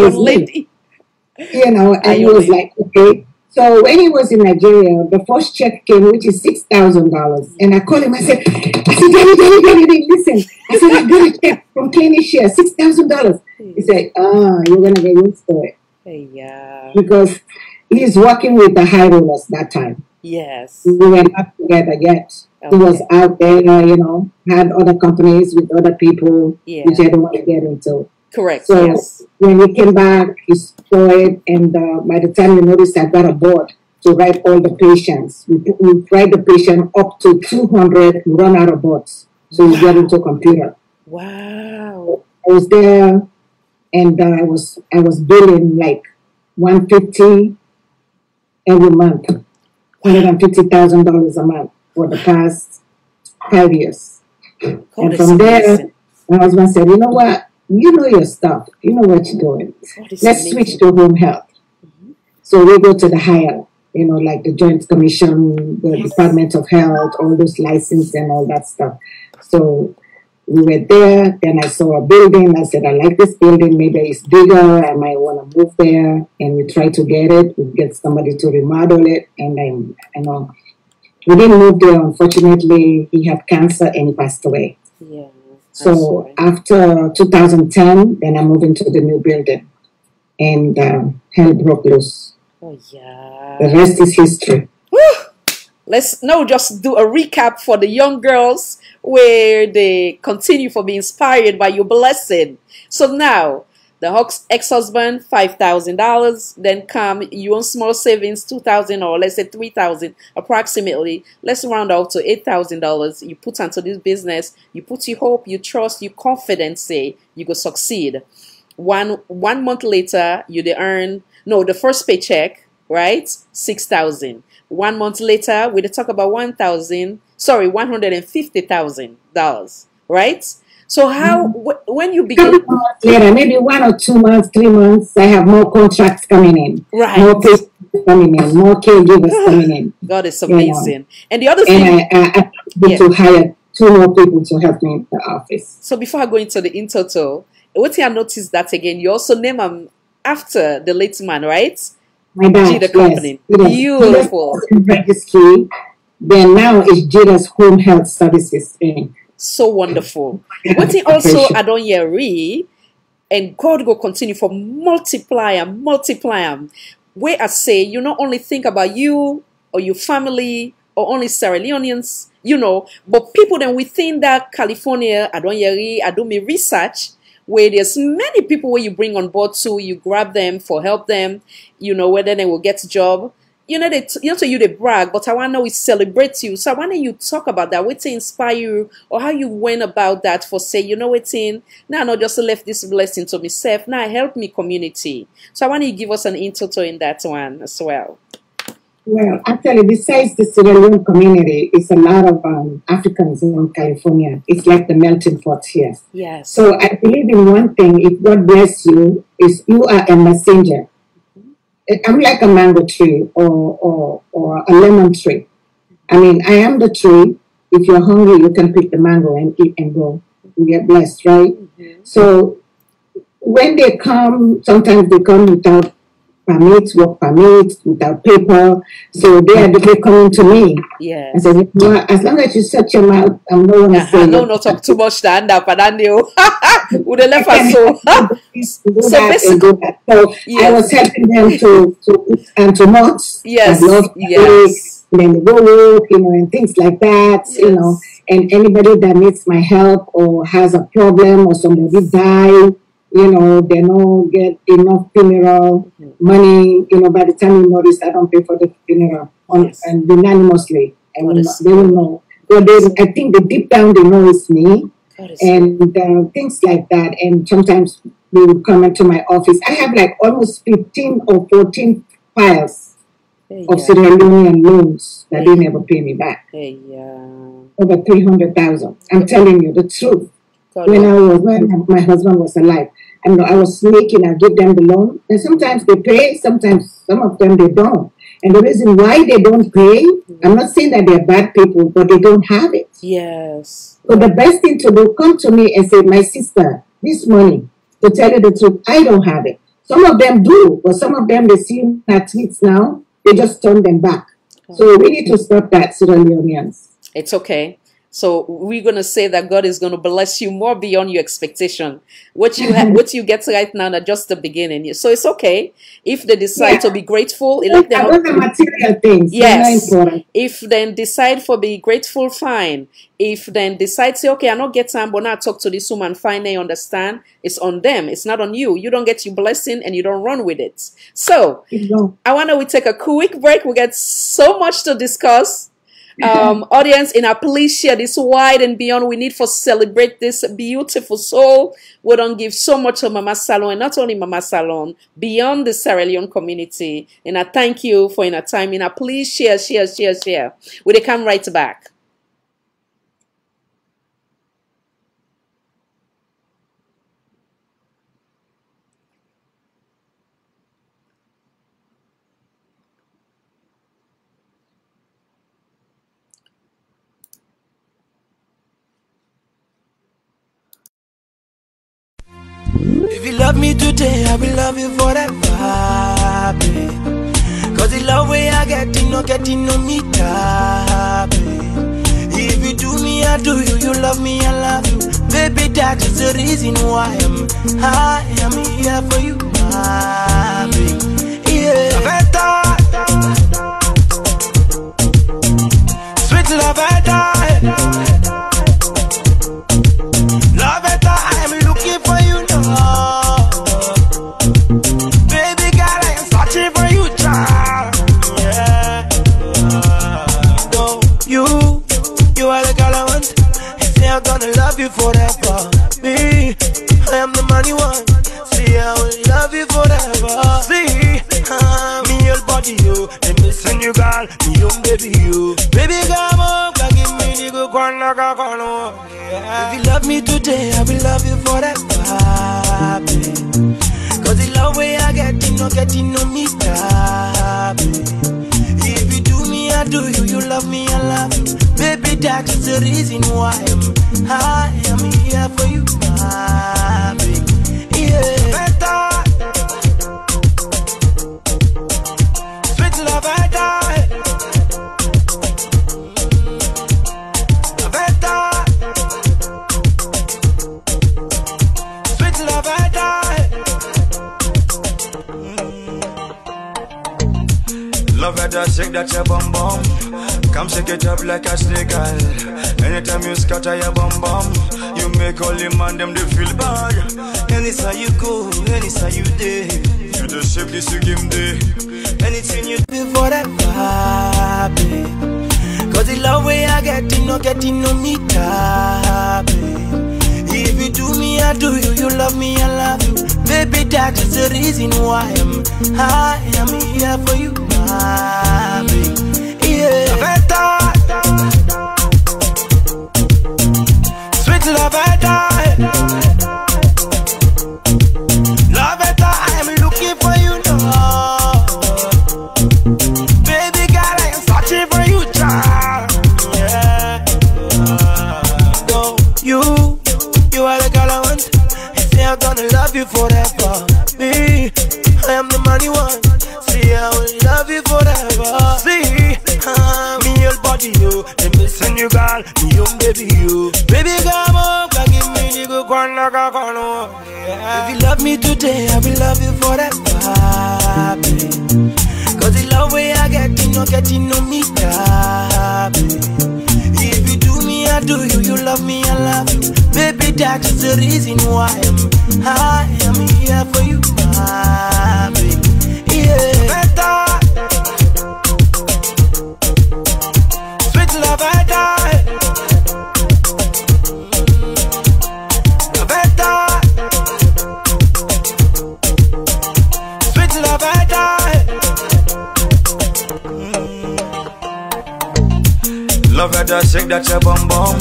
he was like, okay. So when he was in Nigeria, the first check came, which is $6,000. And I called him. I said, Daddy, listen. I said, I got a check from Cleanisha, $6,000. He said, you're going to get used to it. Yeah. Because he's working with the high rollers that time. Yes. We were not together yet. Okay. He was out there, had other companies with other people, which I don't want to get into. Correct. So yes. When he came back, he saw it, and by the time you noticed, I got a board to write all the patients. We write the patient up to 200, we run out of boards. So we get into a computer. Wow. I was there, and I was billing like $150 every month, $150,000 a month for the past 5 years. And from there, my husband said, you know what? You know your stuff. You know what you're doing. Let's switch to home health. Mm-hmm. So we go to the higher, like the Joint Commission, the Department of Health, all those licenses and all that stuff. So we were there. Then I saw a building. I said, I like this building. Maybe it's bigger. I might want to move there. And we try to get it. We get somebody to remodel it. And we didn't move there. Unfortunately, he had cancer and he passed away. Yeah. So after 2010, then I moved into the new building, and hell broke loose. Oh yeah. The rest is history. Woo! Let's now just do a recap for the young girls where they continue for being inspired by your blessing. So now, the ex-husband, $5,000. Then come your own small savings, $2,000 or let's say $3,000 approximately. Let's round out to $8,000. You put into this business. You put your hope, you trust, your confidence. Say you go succeed. One month later, you earn the first paycheck, right? $6,000. 1 month later, we talk about $150,000, right? So how, when you begin... Later, maybe 1 or 2 months, 3 months, I have more contracts coming in. Right. More patients coming in, more caregivers coming in. God is amazing. And the other thing... And I need to hire 2 more people to help me in the office. So before I go into the in total, what I noticed that again, you also name him after the late man, right? My dad, the company. Yes. Beautiful. Registry. Then now it's Jada's Home Health Services thing. So wonderful. What he also add on here, and God will continue for multiply and multiply. Where I say, you not only think about you or your family or only Sierra Leoneans, but people then within that California, I do me research where there's many people where you bring on board too, you grab them for help them, whether they will get a job. They brag, but I want to know we celebrate you. So I want you talk about that, what to inspire you, or how you went about that for say, now I not just left this blessing to myself, now I help me community. So I want you to give us an intro in that one as well. Well, actually, besides the Sierra Leone community, it's a lot of Africans in California. It's like the melting pot here. Yes. So I believe in one thing, if God bless you, is you are a messenger. I'm like a mango tree or a lemon tree. I mean, I am the tree. If you're hungry, you can pick the mango and eat and go. You get blessed, right? Mm-hmm. So when they come, sometimes they come without permit, work permit, without paper. So they are coming to me. Yeah. I said, well, as long as you shut your mouth, I'm not going to say no, not talk too much. Stand up, and would have left us so. So basically, so yes. I was helping them to months. Yes. Yes. And then they go work, and things like that, yes. And anybody that needs my help or has a problem or somebody die, they don't get enough funeral money, by the time you notice, I don't pay for the funeral and unanimously. And they will know. But I think deep down they know it's me. And things like that. And sometimes they would come into my office. I have like almost 15 or 14 files of Sierra Leonean loans that they never pay me back. Over 300,000. I'm telling you the truth. When my husband was alive, I was making, I give them the loan, and sometimes they pay, sometimes some of them they don't. And the reason why they don't pay, I'm not saying that they're bad people, but they don't have it. Yes. So the best thing to do, come to me and say, my sister, this money, to tell you the truth, I don't have it. Some of them do, but some of them, they see our tweets now, they just turn them back. So we need to stop that, Sierra Leoneans. It's okay. So we're going to say that God is going to bless you more beyond your expectation. What you get right now is just the beginning. So it's okay if they decide to be grateful. Those are material things. Yes. If then decide for be grateful, fine. If then decide say, okay, I don't get time, but now talk to this woman, fine, they understand. It's on them. It's not on you. You don't get your blessing and you don't run with it. So I want to take a quick break. We got so much to discuss. Audience, please share this wide and beyond. We need for celebrate this beautiful soul. We don't give so much to Mama Salon, and not only Mama Salon, beyond the Sierra Leone community. And I thank you for your time. And please share. We come right back. If you love me today, I will love you forever, babe. Cause the love way I get, no getting no meter, babe. If you do me, I do you, you love me, I love you. Baby, that is the reason why I am here for you, my babe. Yeah, sweet love, I'm gonna love you forever. Me, I am the money one. See, I will love you forever. See, me your body, you. Let me send you, girl. Me your baby, you. Baby, come on, give me the good one like a corner. If you love me today, I will love you forever, babe. Cause the love way I get, no getting no meter, babe. If you do me, I do you. You love me, I love you. Baby, that is the reason why I am here for you, my baby. Yeah, better. Sweet love, better. Sweet love, better. Love better, shake that your bum bum. Come shake it up like a snake, girl. Anytime you scatter your bum bum, you make all the man them they feel bad. Anytime you go, anytime you day, you just shape this you give day. Anything you do forever, babe. Cause the love way I get, no getting no meter, babe. If you do me, I do you. You love me, I love you. Baby, that is the reason why I am here for you, my baby. Yeah, better. Sweet love, better. Love, better. I am looking for you now. Baby girl, I am searching for you, child. Yeah. No, you are the girl I want. I say I'm gonna love love you forever. Me, I am the money one. See, I will love you forever. See, me your body, you. Let me send you, girl. Me your baby, you. Baby, come on, give me the good one, like a corner. If you love me today, I will love you forever. Cause the love way I get, you know, getting no me, if you do me, I do you. You love me, I love you. Baby, that is the reason why I am here for you, baby. Yeah, better. Sweet love, better. Better. Sweet love, better. Love her that shake that your bum bum.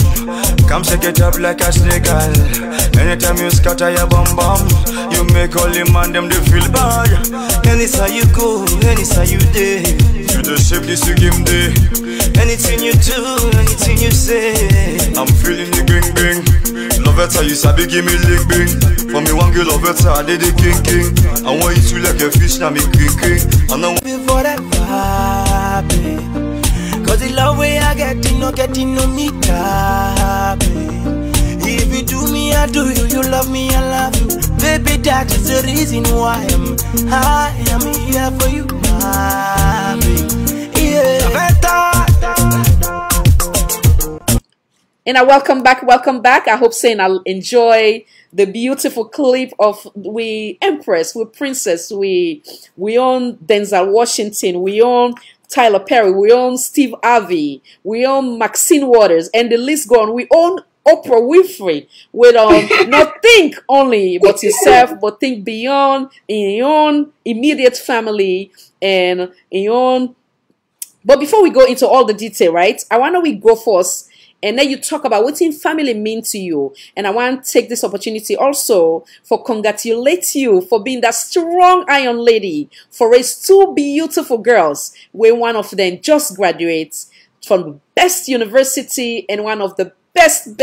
Come shake it up like a snake, girl. Anytime you scatter your bum bum, you make all the man them they feel bad. Anytime you go, anytime you day, You the shape this you give day. anything you do, anything you say, I'm feeling the bing bing. Love it how you sabi give me lick bing. For me one girl love it how I did the king king. I want you to like a fish now me king king. And I Before that, baby. Cause the love way I get, you know, getting no me, baby. If you do me, I do you. You love me, I love you. Baby, that is the reason why I am here for you, baby. Yeah, better. And I welcome back. I hope saying I'll enjoy the beautiful clip of we Empress, we Princess, we own Denzel Washington, we own Tyler Perry, we own Steve Harvey, we own Maxine Waters, and the list go on. We own Oprah Winfrey. We don't not think only about yourself, but think beyond in your own immediate family and in your own. But before we go into all the detail, right? I want to we go first. And then you talk about what in family mean to you. And I want to take this opportunity also for congratulate you for being that strong iron lady, for raise two beautiful girls, where one of them just graduates from the best university and one of the best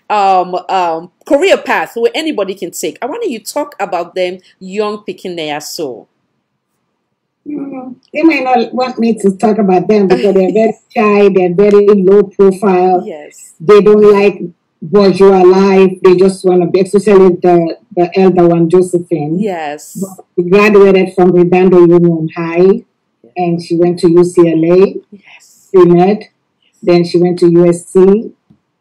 career path where anybody can take. I want you to talk about them young picking there so. They might not want me to talk about them because they're very shy, they're very low profile. Yes. They don't like bourgeois life. They just want to be, especially the elder one, Josephine. Yes. She graduated from Redondo Union High and she went to UCLA, Yes. pre-med. Then she went to USC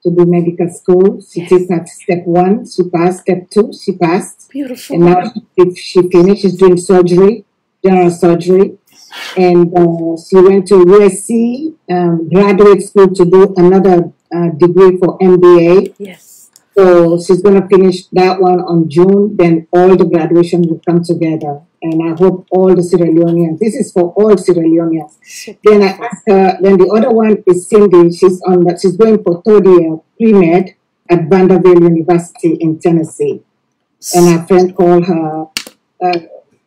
to do medical school. She took that step 1, she passed. Step 2, she passed. Beautiful. And now she finished, she's doing surgery. General surgery, and she went to USC graduate school to do another degree for MBA. Yes. So she's going to finish that one on June. Then all the graduation will come together, and I hope all the Sierra Leoneans. This is for all Sierra Leoneans. So Then I asked her. Then the other one is Cindy. She's going for 3rd year pre-med at Vanderbilt University in Tennessee, and her friend called her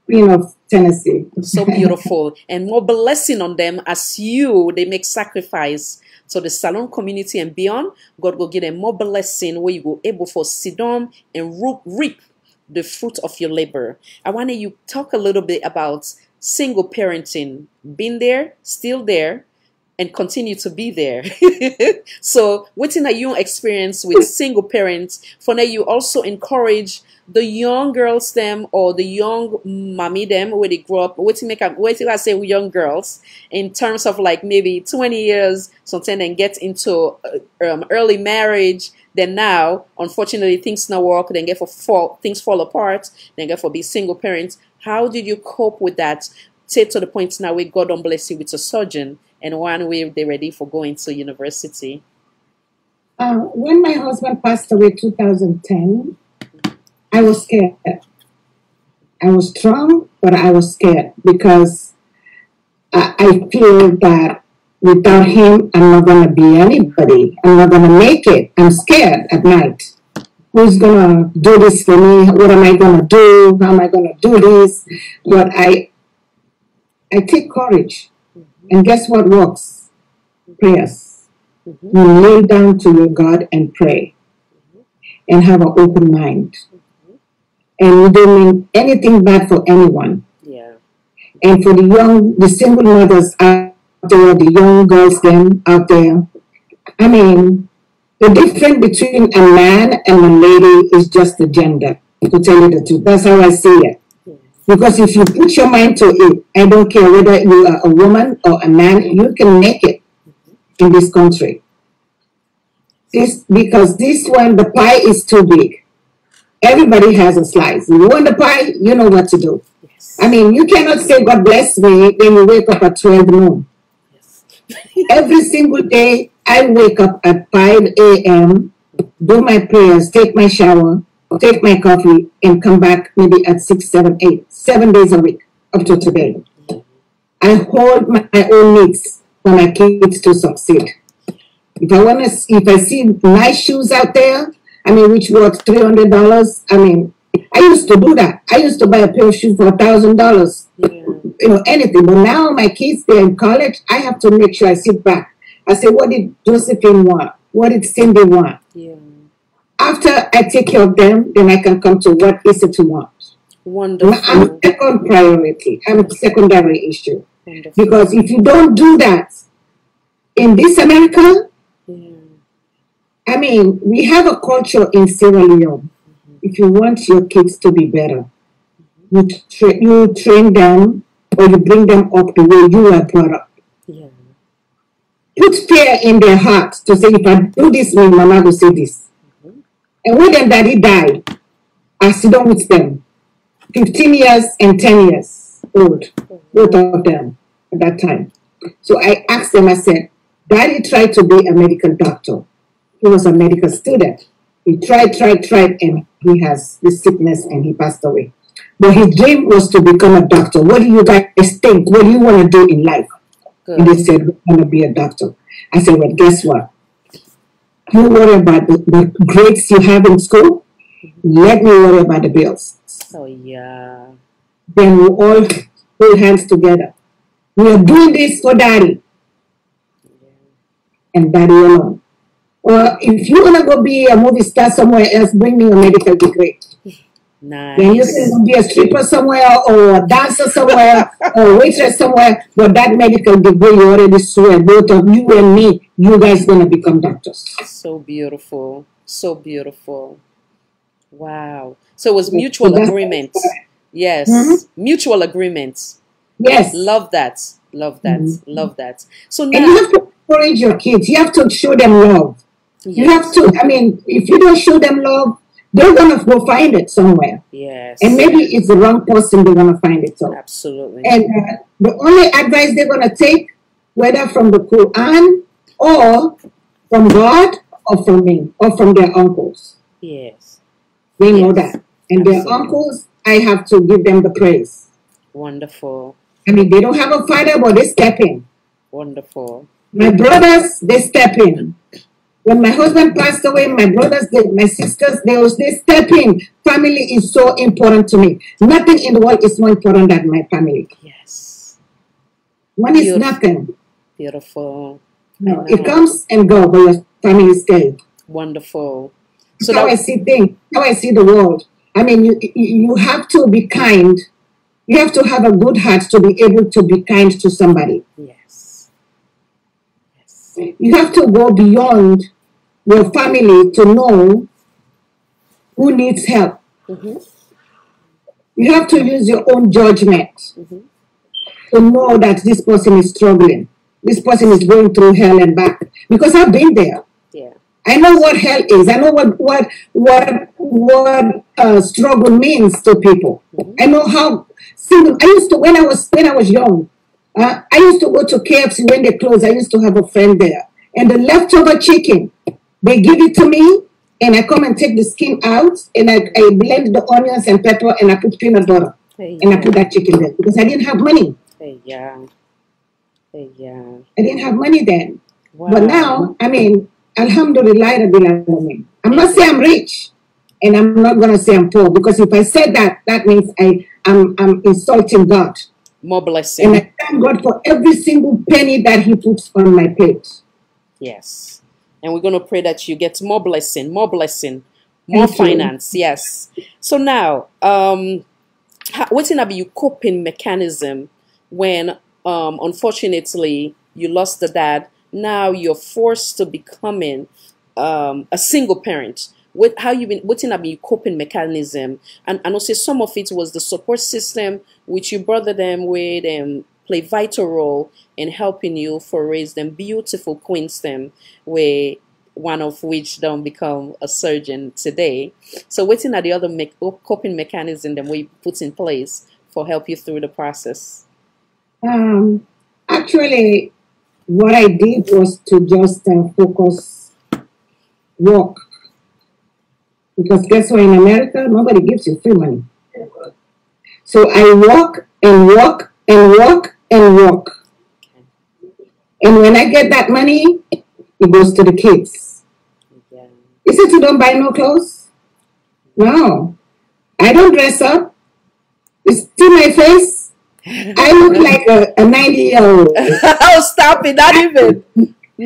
Queen of Tennessee. So beautiful. And more blessing on them as they make sacrifice to the Salon community and beyond. God will give them more blessing where you go able for sit down and reap the fruit of your labor. I want you talk a little bit about single parenting. Been there, still there, and continue to be there. So what's in your experience with single parents? For now, you also encourage the young girls them or the young mommy them where they grow up. What I say young girls in terms of like maybe 20 years, something and get into early marriage. Then now, unfortunately, things not work. Then things fall apart. Then get for be single parents. How did you cope with that? Say to the point now where God don't bless you with a surgeon and one way they're ready for going to university. When my husband passed away 2010, I was scared. I was strong, but I was scared because I feel that without him, I'm not going to be anybody. I'm not going to make it. I'm scared at night. Who's going to do this for me? What am I going to do? How am I going to do this? But I take courage. And guess what works? Prayers. You kneel down to your God and pray. And have an open mind. and you don't mean anything bad for anyone. Yeah. And for the single mothers out there, the young girls them out there, I mean, the difference between a man and a lady is just the gender, to tell you the truth. That's how I see it. Because if you put your mind to it, I don't care whether you are a woman or a man, you can make it in this country. Because this one, the pie is too big. Everybody has a slice. You want the pie, you know what to do. Yes. I mean, you cannot say, God bless me, then you wake up at 12 noon. Yes. Every single day, I wake up at 5 a.m., do my prayers, take my shower, take my coffee, and come back maybe at 6, 7, 8, 7 days a week up to today. I hold my own needs for my kids to succeed. If I see nice shoes out there, I mean, which worth $300, I mean, I used to do that. I used to buy a pair of shoes for $1,000, you know, anything. But now my kids, they're in college, I have to make sure I sit back. I say, what did Josephine want? What did Cindy want? Yeah. After I take care of them, then I can come to what ISATU wants. Wonderful. I'm second priority. I'm a secondary issue. Wonderful. Because if you don't do that in this America, I mean, we have a culture in Sierra Leone. If you want your kids to be better, you train them or you bring them up the way you were brought up. Yeah. Put fear in their hearts to say, if I do this, my mama will say this. And when their daddy died, I sit down with them, 15 years and 10 years old, both of them at that time. So I asked them, I said, Daddy tried to be a medical doctor. He was a medical student. He tried, and he has this sickness and he passed away. But his dream was to become a doctor. What do you guys think? What do you want to do in life? Good. And they said, we want to be a doctor. I said, well, guess what? You worry about the grades you have in school. Let me worry about the bills. Oh, yeah. Then we all hold hands together. We are doing this for Daddy. And Daddy alone. Or if you want to go be a movie star somewhere else, bring me a medical degree. Nice. Then you can be a stripper somewhere or a dancer somewhere or a waitress somewhere. But that medical degree, you already swear, both of you and me, you guys going to become doctors. So beautiful. So beautiful. Wow. So it was mutual agreement. Yes. Mm-hmm. Mutual agreement. Yes. Love that. Love that. Mm-hmm. Love that. So now, and you have to encourage your kids. You have to show them love. Yes. You have to, I mean, if you don't show them love, they're going to go find it somewhere. Yes. And maybe it's the wrong person they're going to find it. So. Absolutely. And the only advice they're going to take, whether from the Quran or from God or from me or from their uncles. Yes. They know that. And absolutely. Their uncles, I have to give them the praise. Wonderful. I mean, they don't have a father, but they step in. Wonderful. My brothers, they step in. When my husband passed away, my brothers, my sisters, they step in. Family is so important to me. Nothing in the world is more important than my family. Yes. One is nothing. Beautiful. No, it comes and goes, but your family stays. Wonderful. So how I see things, how I see the world. I mean, you have to be kind. You have to have a good heart to be able to be kind to somebody. Yes. Yes. You have to go beyond your family to know who needs help. Mm-hmm. You have to use your own judgment to know that this person is struggling. This person is going through hell and back. Because I've been there. Yeah. I know what hell is. I know what struggle means to people. I know how single. I used to when I was young. I used to go to KFC when they closed. I used to have a friend there, and the leftover chicken, they give it to me, and I come and take the skin out, and I blend the onions and pepper, and I put peanut butter, and I put that chicken there because I didn't have money. Yeah. I didn't have money then, wow. But now, I mean. Alhamdulillah, I'm not saying I'm rich, and I'm not going to say I'm poor, because if I say that, that means I'm insulting God. More blessing. And I thank God for every single penny that He puts on my plate. Yes. And we're going to pray that you get more blessing, More Thank you. finance, yes. So now, what's in your coping mechanism when, unfortunately, you lost the dad? Now you're forced to becoming a single parent. How you been? What's in your coping mechanism? And also some of it was the support system which you brother them with and play vital role in helping you for raise them beautiful queens them, where one of which don't become a surgeon today. So what's in the other coping mechanism that we put in place for help you through the process? Actually, what I did was to just focus, walk. Because guess what, in America, nobody gives you free money. So I walk and walk and walk and walk. And when I get that money, it goes to the kids. Yeah. Is it you don't buy no clothes? No. I don't dress up. You see my face? I look like a 90-year-old. Oh, stop it. Not even.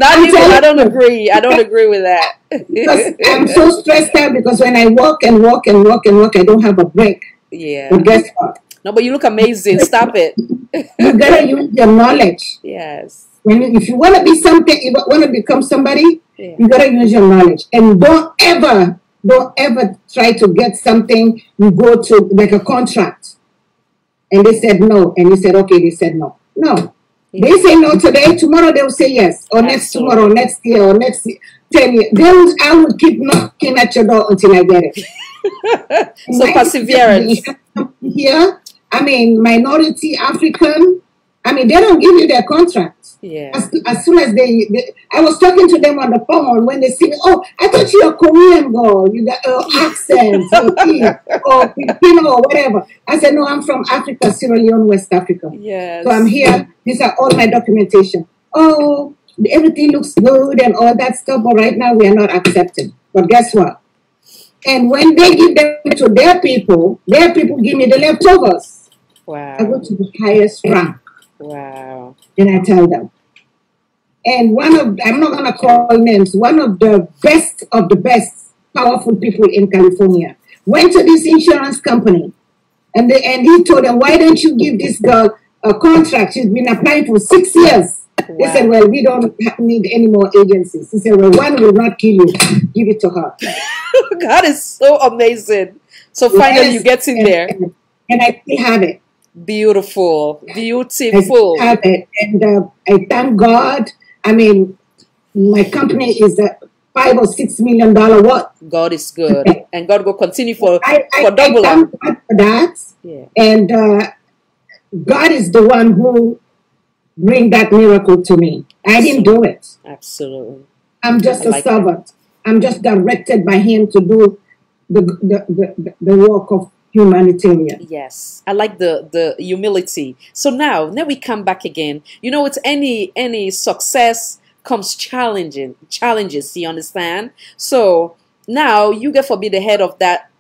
I don't agree. I don't agree with that. Because I'm so stressed out because when I walk and walk and walk and walk, I don't have a break. Yeah. But guess what? No, but you look amazing. Stop it. You gotta use your knowledge. Yes. If you want to be something, you want to become somebody, Yeah. you gotta use your knowledge. And don't ever try to get something. You go to like a contract, and they said no, and you said okay. They said no. No. They say no today, tomorrow they'll say yes, or next tomorrow, next year, or next 10 years. I will keep knocking at your door until I get it. So perseverance. Here, I mean, minority African, I mean, they don't give you their contracts. Yeah. As soon as I was talking to them on the phone when they see me, oh, I thought you're a Korean girl, you got accent, or Filipino, or whatever. I said, no, I'm from Africa, Sierra Leone, West Africa. Yes. So I'm here. These are all my documentation. Oh, everything looks good and all that stuff, but right now we are not accepted. But guess what? And when they give them to their people give me the leftovers. Wow. I go to the highest rank. Wow. And I tell them. And I'm not going to call names, one of the best powerful people in California went to this insurance company and he told them, why don't you give this girl a contract? She's been applying for 6 years. Wow. They said, well, we don't need any more agencies. He said, well, one will not kill you. Give it to her. God is so amazing. So finally you get in there. And I still have it. Beautiful. Beautiful. I have it. And I thank God. I mean, my company is a $5 or $6 million worth. God is good. And God will continue for double. I thank God for that. Yeah. And God is the one who bring that miracle to me. I didn't do it. Absolutely. I'm just a servant. I'm just directed by Him to do the work of humanitarian. Yes, I like the humility. So now we come back again. You know, it's any success comes challenges. You understand? So now you get to be the head of that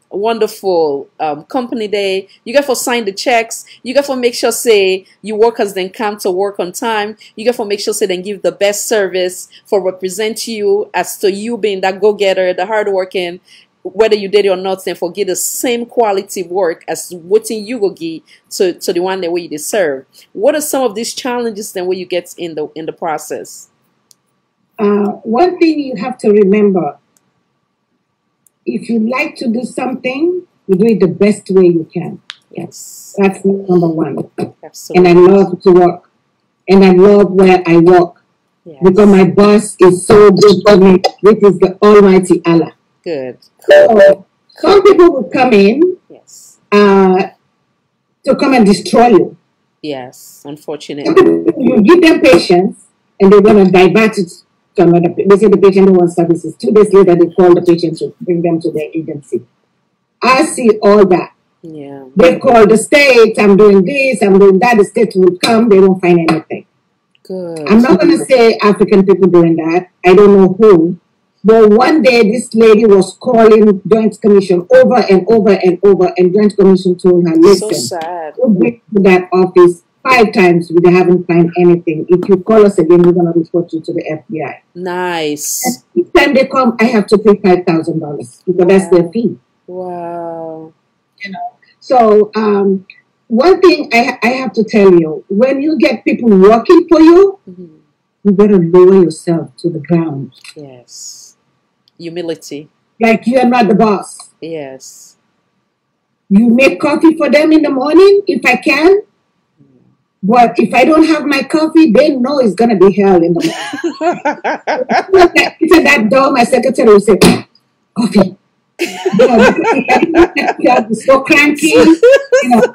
wonderful company day. You get to sign the checks. You get to make sure say your workers then come to work on time. You get to make sure say then give the best service for represent you as to you being that go-getter, the hardworking, whether you did it or not, then for give the same quality work as what you go give to the one that way you deserve. What are some of these challenges then where you get in the process? One thing you have to remember, if you like to do something, you do it the best way you can. Yes. That's number one. Absolutely. And I love to work. And I love where I work. Yes. Because my boss is so good for me. This is the Almighty Allah. Good. So, some people will come in Yes. to come and destroy you. Yes. Unfortunately. You give them patience and they're going to divert it to another. They say the patient wants services. 2 days later, they call the patient to bring them to their agency. I see all that. Yeah. They call the state, I'm doing this, I'm doing that. The state will come, they won't find anything. Good. I'm not going to say African people doing that. I don't know who. But one day, this lady was calling Joint Commission over and over and over, and Joint Commission told her, listen, So sad. go back to that office 5 times. We haven't found anything. If you call us again, we're going to report you to the FBI. Nice. And each time they come, I have to pay $5,000 because that's their fee. Wow. You know. So one thing I have to tell you, when you get people working for you, you better lower yourself to the ground. Yes. Humility. Like you are not the boss. Yes. You make coffee for them in the morning, if I can. But if I don't have my coffee, they know it's going to be hell in the morning. It's that door, my secretary will say, coffee. You know, so cranky. You know.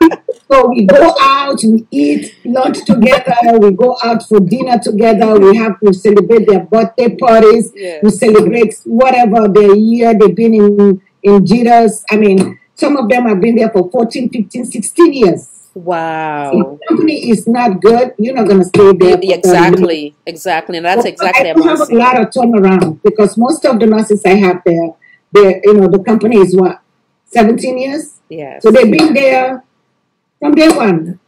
So we go out, we eat lunch together, we go out for dinner together, we have to celebrate their birthday parties, we celebrate whatever the year they've been in JITAS. I mean, some of them have been there for 14, 15, 16 years. Wow. If the company is not good, you're not going to stay there. Exactly. And that's exactly I have a lot of turnaround because most of the nurses I have there, you know, the company is what, 17 years? Yes. So they've been there from day one.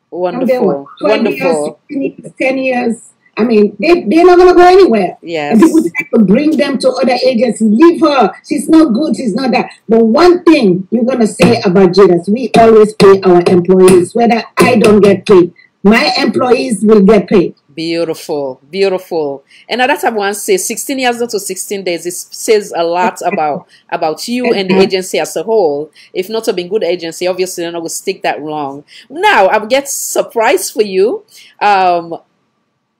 Wonderful. Wonderful. 10 years. I mean, they're not going to go anywhere. Yes. And people try to bring them to other agencies. Leave her. She's not good. She's not that. But one thing you're going to say about JITAS, we always pay our employees, whether I don't get paid. My employees will get paid. Beautiful. And that's what I want to say. 16 years not to 16 days. It says a lot about you and the agency as a whole. If not to be a good agency, obviously then I will stick that wrong. Now I will get surprised for you.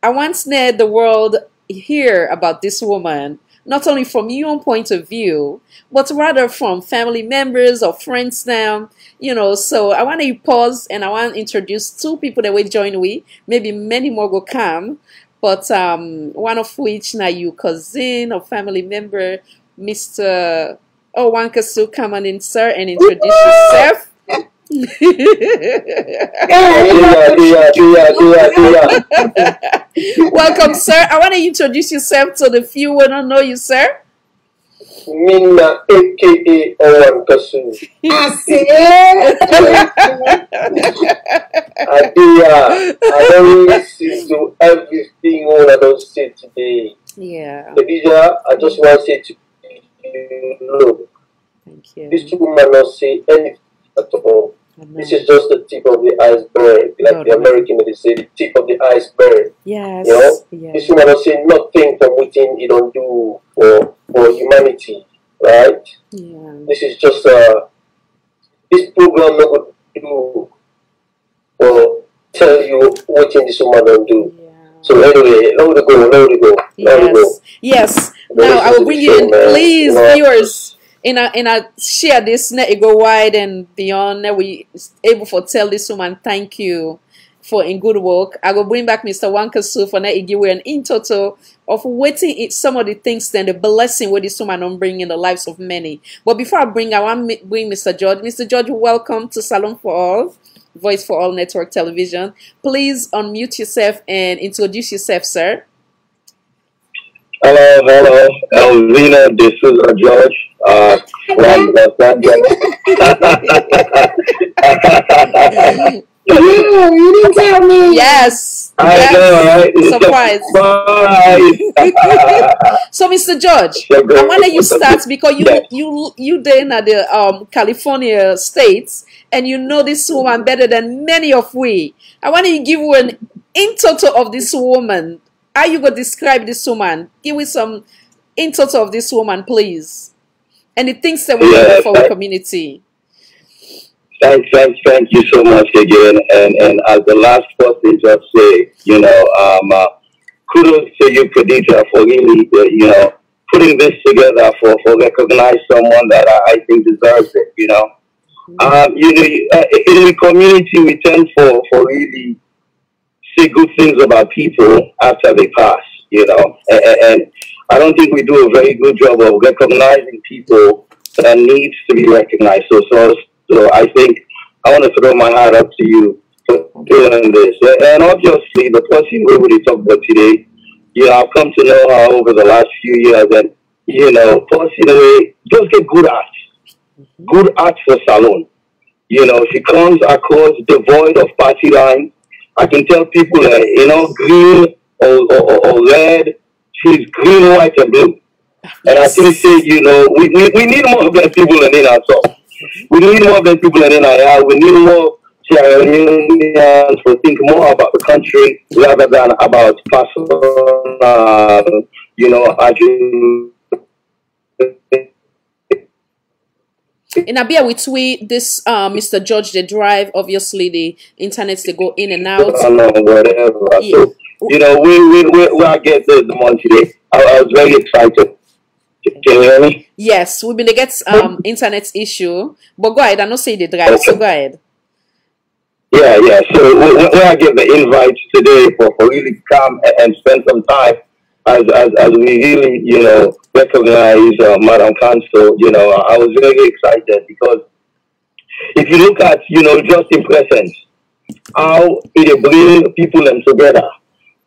I want the world hear about this woman, not only from your point of view, but rather from family members or friends now. You know, so I want to pause and I want to introduce 2 people that will join we. Maybe many more will come, but one of which now you cousin or family member, Mr. Cosul, come on in, sir, and introduce yourself. Welcome, sir. I want to introduce yourself to the few who don't know you, sir. Mina, aka Cosul. I don't listen to everything all I don't say today. Yeah. Khadija, I just want to say to you, look, thank you. This woman not say anything at all. This is just the tip of the iceberg, like the American they say, the tip of the iceberg. Yes. You know, yes. This woman not say nothing from within it don't do for humanity, right? Yeah. This is just this program not going to do or tell you what this woman don't do. Yeah. So anyway, let it go. Yes. Now I will bring you in, please, viewers. In a share this net it go wide and beyond. We able to tell this woman thank you for in good work. I will bring back Mr. Cosul for that give an in total of waiting some of the things then the blessing with this woman on bring in the lives of many. But before I want to bring Mr. George. Mr. George, welcome to Salon for All, Voice for All Network Television. Please unmute yourself and introduce yourself, sir. Hello, Elvina. This is George from Los Angeles. You didn't tell me. Yes. I know, right? Surprise. So, Mr. George, I want to let you start because you there at the California states, and you know this woman better than many of we. I want to give you an in total of this woman. How you going to describe this woman? Give me some in total of this woman, please. And the things that we do for the community. Thank you so much again. And as the last person just say, you know, kudos to you, Khadija, for really, you know, putting this together for recognize someone that I think deserves it. You know, you know, in the community we tend for really say good things about people after they pass, you know, and I don't think we do a very good job of recognizing people that needs to be recognized. So I think I want to throw my hat up to you for doing this. And obviously, the person we will talk about today, you know, I've come to know her over the last few years, and you know, personally, just get good art for Salon. You know, she comes across devoid of party lines. I can tell people, you know, green or red. She's green, white, and blue. And I actually say, you know, we need more of them people in ourselves. We need more of them people in our. We need more Sierra Leoneans to think more about the country rather than about personal, you know, in Abia with this Mr. George they drive, obviously the internets they go in and out. Whatever. Yeah. So, you know, we I get the money today. I was very excited. Can you hear me? Yes, we've been to get internet issue. But go ahead, I know say the drive, Okay. so go ahead. Yeah. So when I get the invite today for really come and spend some time as we really, you know, recognize Madam Council, you know, I was very excited because if you look at, you know, just in presence, how it bring people them together,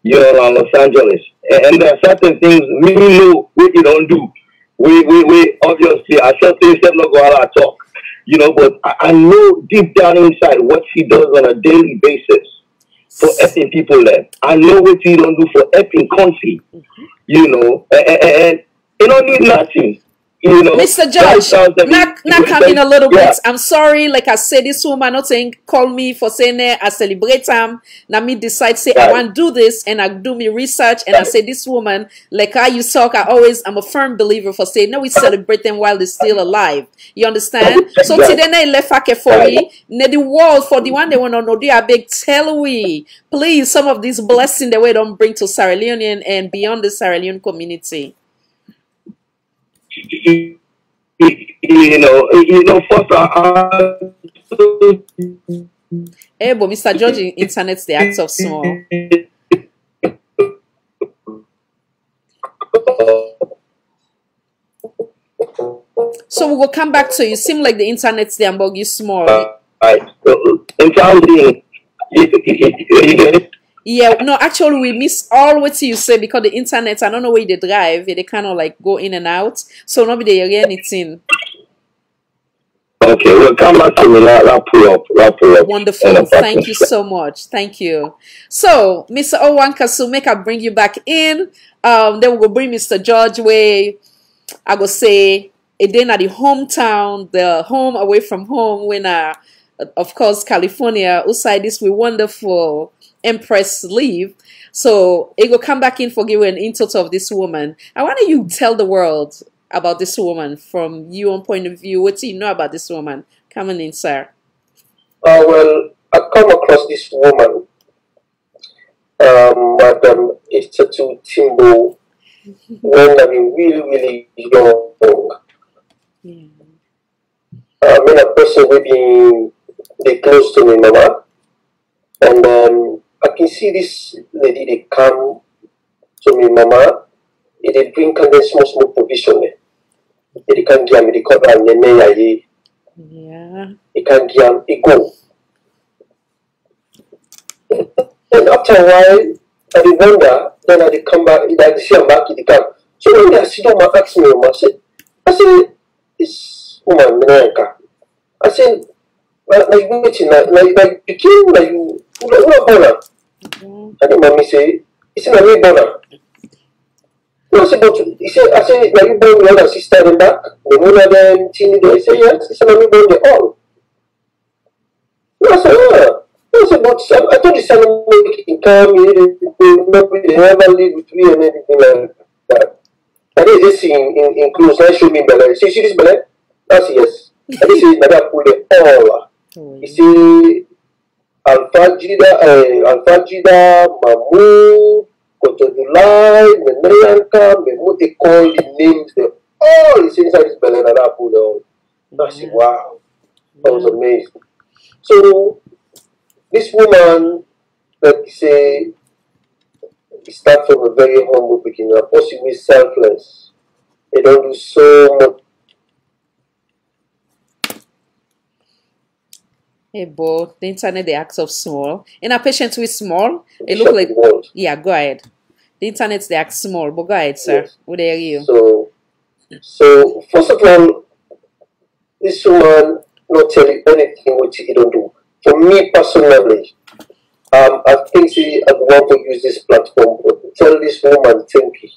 you know, in Los Angeles. And there are certain things we know we don't do. We obviously, I shall say, not go out and talk, you know, but I know deep down inside what she does on a daily basis for helping people there. I know what she don't do for helping country, you know, and you don't need nothing. You know, Mr. George, not come in a little bit. I'm sorry, like I said, this woman not saying call me for saying I celebrate them. Now me decide say I want to do this and I do me research and I say this woman, like how you talk, I'm a firm believer for saying no, we celebrate them while they're still alive. You understand? So today I left for the world for the one they want to know, they are big tell we. Please, some of these blessings that we don't bring to Sierra Leone and beyond the Sierra Leone community. You know, first hey, but Mr. George, internet's the act of small. So we will come back to you. Seem like the internet's there, but you small. Yeah, no, actually we miss all what you say because the internet, I don't know where they drive, they kind of like go in and out. So nobody hear anything. Okay, we'll come back to me. Wrap up. Wonderful. Thank you so much. Thank you. So, Mr. Owan Cosul, make I bring you back in. Then we'll go bring Mr. George where I go say again at the hometown, the home away from home when of course California, outside this we wonderful Empress leave. So it will come back in for giving an insight of this woman. I want you to tell the world about this woman from your own point of view. What do you know about this woman? Come on in, sir. Well, I come across this woman, Madam ISATU TIMBO, when I mean really young. Yeah. I mean a person who been they close to me, mama, and I can see this lady, they come to me, mama, they bring kind of small provision. They can give me the cut and the Yeah. they can give me go. And after a while, I wonder, then I come back, I see I'm back in the car. So when I sit down, I ask me, I said, this woman, I said, like waiting, like begin, like you, born. And the mommy say, it's not me born. No, I said, but he said, I said, now you born your other sister in back, the mother then, teeny there. He said, yes, it's not me born the all. No, I said, yeah. No, I said, but I told the son make it come, they never live with me and everything like that. And they just see in clothes, I show me belly. See this belly? That's yes. And this is another pull the all. You see, Alpha Jida, Mahmoud, Kotodulai, Menayanka, Memo, they call the names, they all is inside this belly and that pull the all. I said, wow, that was amazing. So, this woman, like you say, start from a very humble beginning, possibly selfless. They don't do so much. Hey, boy, the internet, the acts of small. In a patient with small, it look like, yeah, go ahead. The internet's the act small, but go ahead, sir. Yes. What are you? So, first of all, this woman, not tell you anything which he don't do. For me personally, I think I want to use this platform to tell this woman thank you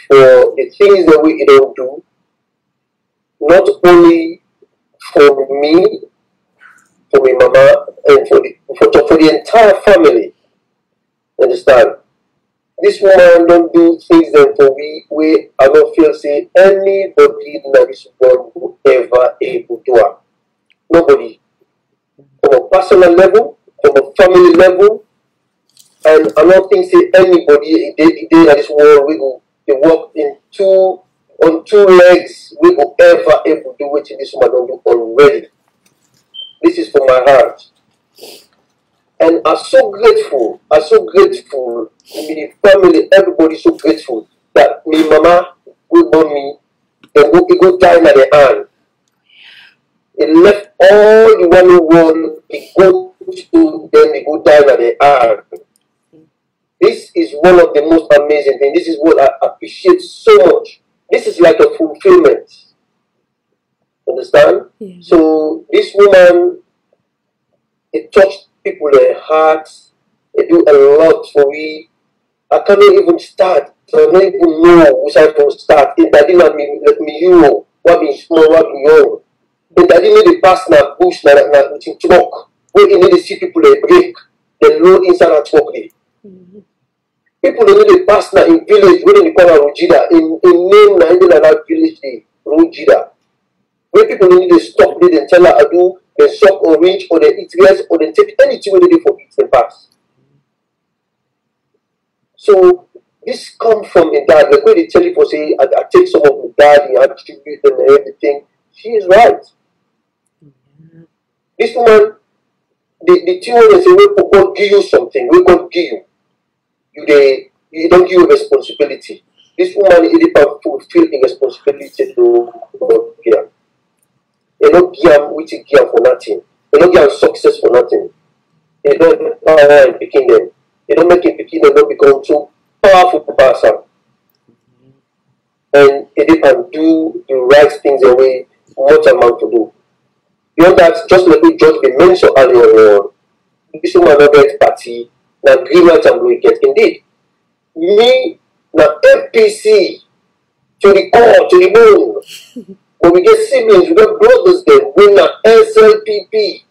for the things that we don't do, not only for me, for my mama, and for the entire family. Understand? This woman don't do things that for we I don't feel say anybody in this world will ever able to do. Nobody. From a personal level, from a family level, and I don't think say anybody in this world we go they walk on two legs we will ever able to do what this woman don't do already. This is from my heart. And I'm so grateful to the family, everybody so grateful that me mama will born me, then go die in the hand. It left all the one who won, it go to them, they go die in the hand. This is one of the most amazing things. This is what I appreciate so much. This is like a fulfillment. Understand? Yeah. So this woman, it touched people their hearts. They do a lot for me. I cannot even start. I don't even know which I can start. If I didn't let me you know what being small, what being young. If I didn't need to pass na bush na truck, where you need to see people they break, they load inside a truck. People they need to pass na in village where they call a Rojida. In name na in that village they Rojida. Where people need to stop they tell her I do. They suck orange or they eat rice or they take anything where they for eat and pass. So this comes from a dad. Like when they tell you for say I take some of the dad and attribute them and everything. She is right. This woman, the thing when they say we God give you something, we God give you. You don't give you responsibility. This woman is able to fulfill a responsibility to God. They don't give them which is give for nothing. They don't give them success for nothing. They don't power in picking them. They don't make it picking them don't become so powerful person. And they can do the right things the way much amount to do. Beyond that, just like we just been mentioned earlier on, this woman not get party, now green light and blue get indeed. Me now APC to the core, to the moon. When we get siblings, we get brothers then, we na SLPP.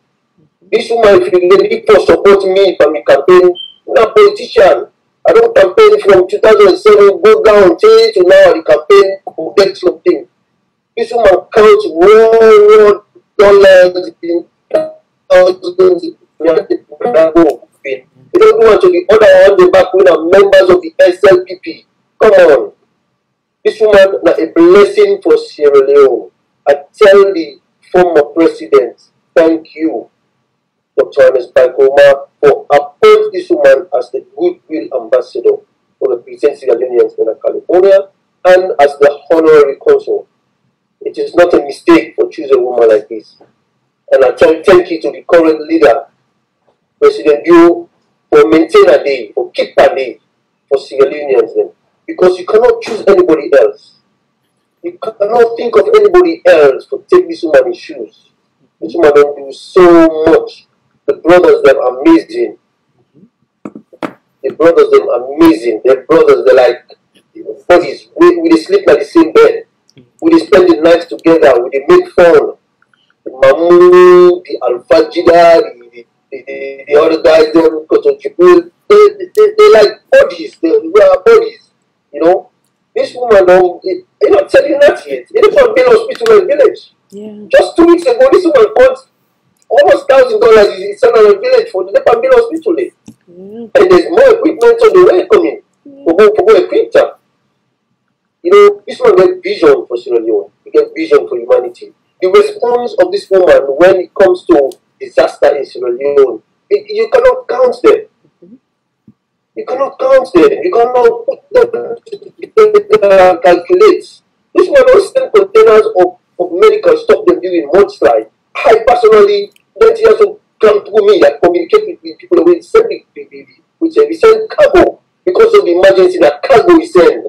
This woman, if you really for support me for my campaign, I'm not a politician. I don't campaign from 2007, go down till to now, the campaign will get something. This woman counts $1 in thousands. You don't want to the other one, the back when are members of the SLPP. Come on. This woman is a blessing for Sierra Leone. I tell the former president, thank you, Dr. Ernest Baikoma, for appointing this woman as the goodwill ambassador for the President Sierra Leoneans in California and as the honorary consul. It is not a mistake for choosing a woman like this. And I thank you to the current leader, President Yu, for maintaining a day, for keep a day for Sierra Leoneans then. Because you cannot choose anybody else. You cannot think of anybody else to take this woman's shoes. This woman don't do so much. The brothers, they're amazing. The brothers, they're amazing. Their brothers, they're like buddies. We sleep like the same bed. We spend the night together. We make fun. The Mamu, the Alfajida, the other guys, they're like buddies. We are buddies. You know, this woman don't. I'm not telling you that yet. It is from Bill Hospital in village. Yeah. Just 2 weeks ago, this woman bought almost $1,000 in Central Village for the Bill Hospital. And there's more equipment on the way coming. For go equip her. You know, this one get vision for Sierra Leone. You get vision for humanity. The response of this woman when it comes to disaster in Sierra Leone, you cannot count them. You cannot count them. You cannot put them calculate. This one will send containers of medical stuff them during mudslide. I personally, 20 years old, come through me that communicate with people with send we send cargo because of the emergency that cargo is sent.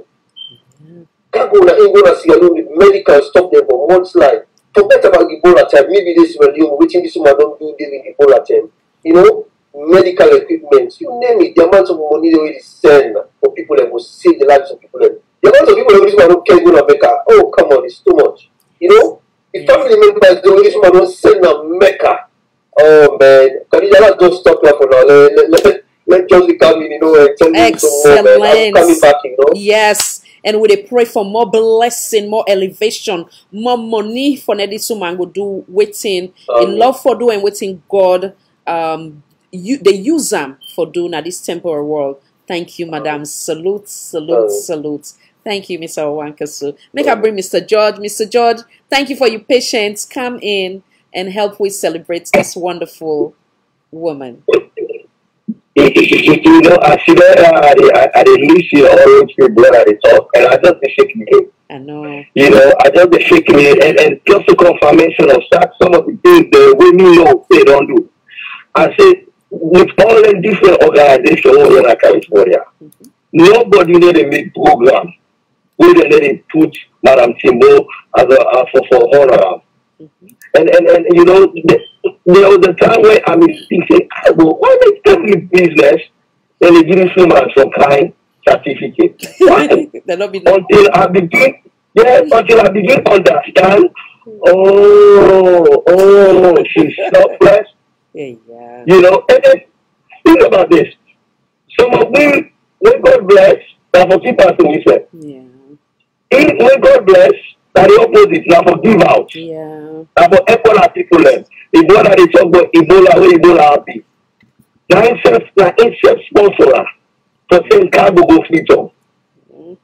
Cargo na Sierra Leone with medical stuff them for mudslide. forget about Ebola time. Maybe this one, you waiting this one don't do during Ebola time. You know, medical equipment, you name it, the amount of money they will send for people that will save the lives of people. The amount of people that will don't care going to Mecca. Oh, come on, it's too much. You know, if family members the only someone don't send a Mecca. Oh man, can you just stop here for now? Let Josie come in, you know, and tell you some more, man. I'm coming back, you know. Yes. And we pray for more blessing, more elevation, more money for Nedisuman will do waiting in love for doing waiting God. They use them for doing at this temporal world. Thank you, Madam. Salute, salute, salute. Thank you, Mr. Owankasu. Make I bring Mr. George. Mr. George, thank you for your patience. Come in and help we celebrate this wonderful woman. You know, I see that I didn't miss you always your blood at the top, and I just be shaking it. I know. You know, I just be shaking it, and just a confirmation of that, some of the things the women know they don't do. I say, with all the different organizations in California, nobody need to make program where they need to put Madam Timbo as for honor. And you know, there was a time where I was thinking, well, why make every business and they give someone some kind certificate? Why? Until I begin to understand, oh, she's selfless. Yeah. You know, and then think about this. Some of them, when God bless, now for keep us we say. Yeah. When God bless, that the opposite, now for give out. Yeah. Now for Ebola people, Ebola they talk about Ebola where Ebola happy. Now insert sponsor for saying cargo go freedom.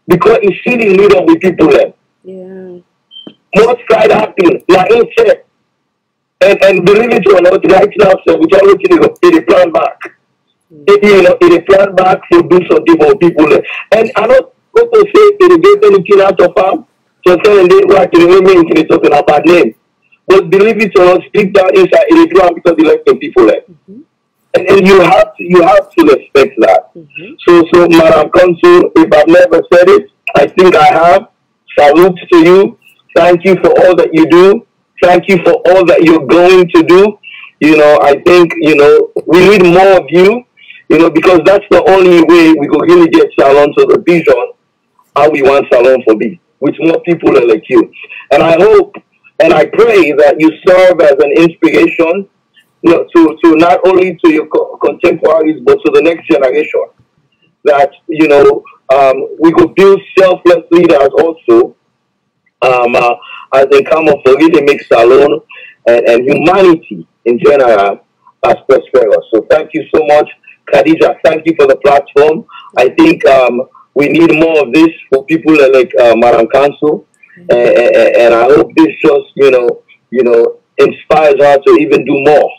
Because it's sitting in the middle with people there. Yeah. Most try that thing. Now insert. And believe it or not, right now, so we are looking at the plan back. You know, in the plan back to do something for people. And I'm not going to say it get anything out of them. So saying they want to remain in talking about name. But believe it or not, speak down inside in the plan because they like the people there. And you have to respect that. So Madam Cosul, if I've never said it, I think I have. Salute to you. Thank you for all that you do. Thank you for all that you're going to do. You know, I think, you know, we need more of you, you know, because that's the only way we could really get Salon to the vision how we want Salon to be, with more people like you. And I hope and I pray that you serve as an inspiration, you know, to not only to your contemporaries, but to the next generation. That, you know, we could build selfless leaders also, as they come up to really make Salon and humanity in general as prosperous. So thank you so much, Khadija. Thank you for the platform. I think we need more of this for people like Madam Cosul, and I hope this just you know inspires her to even do more.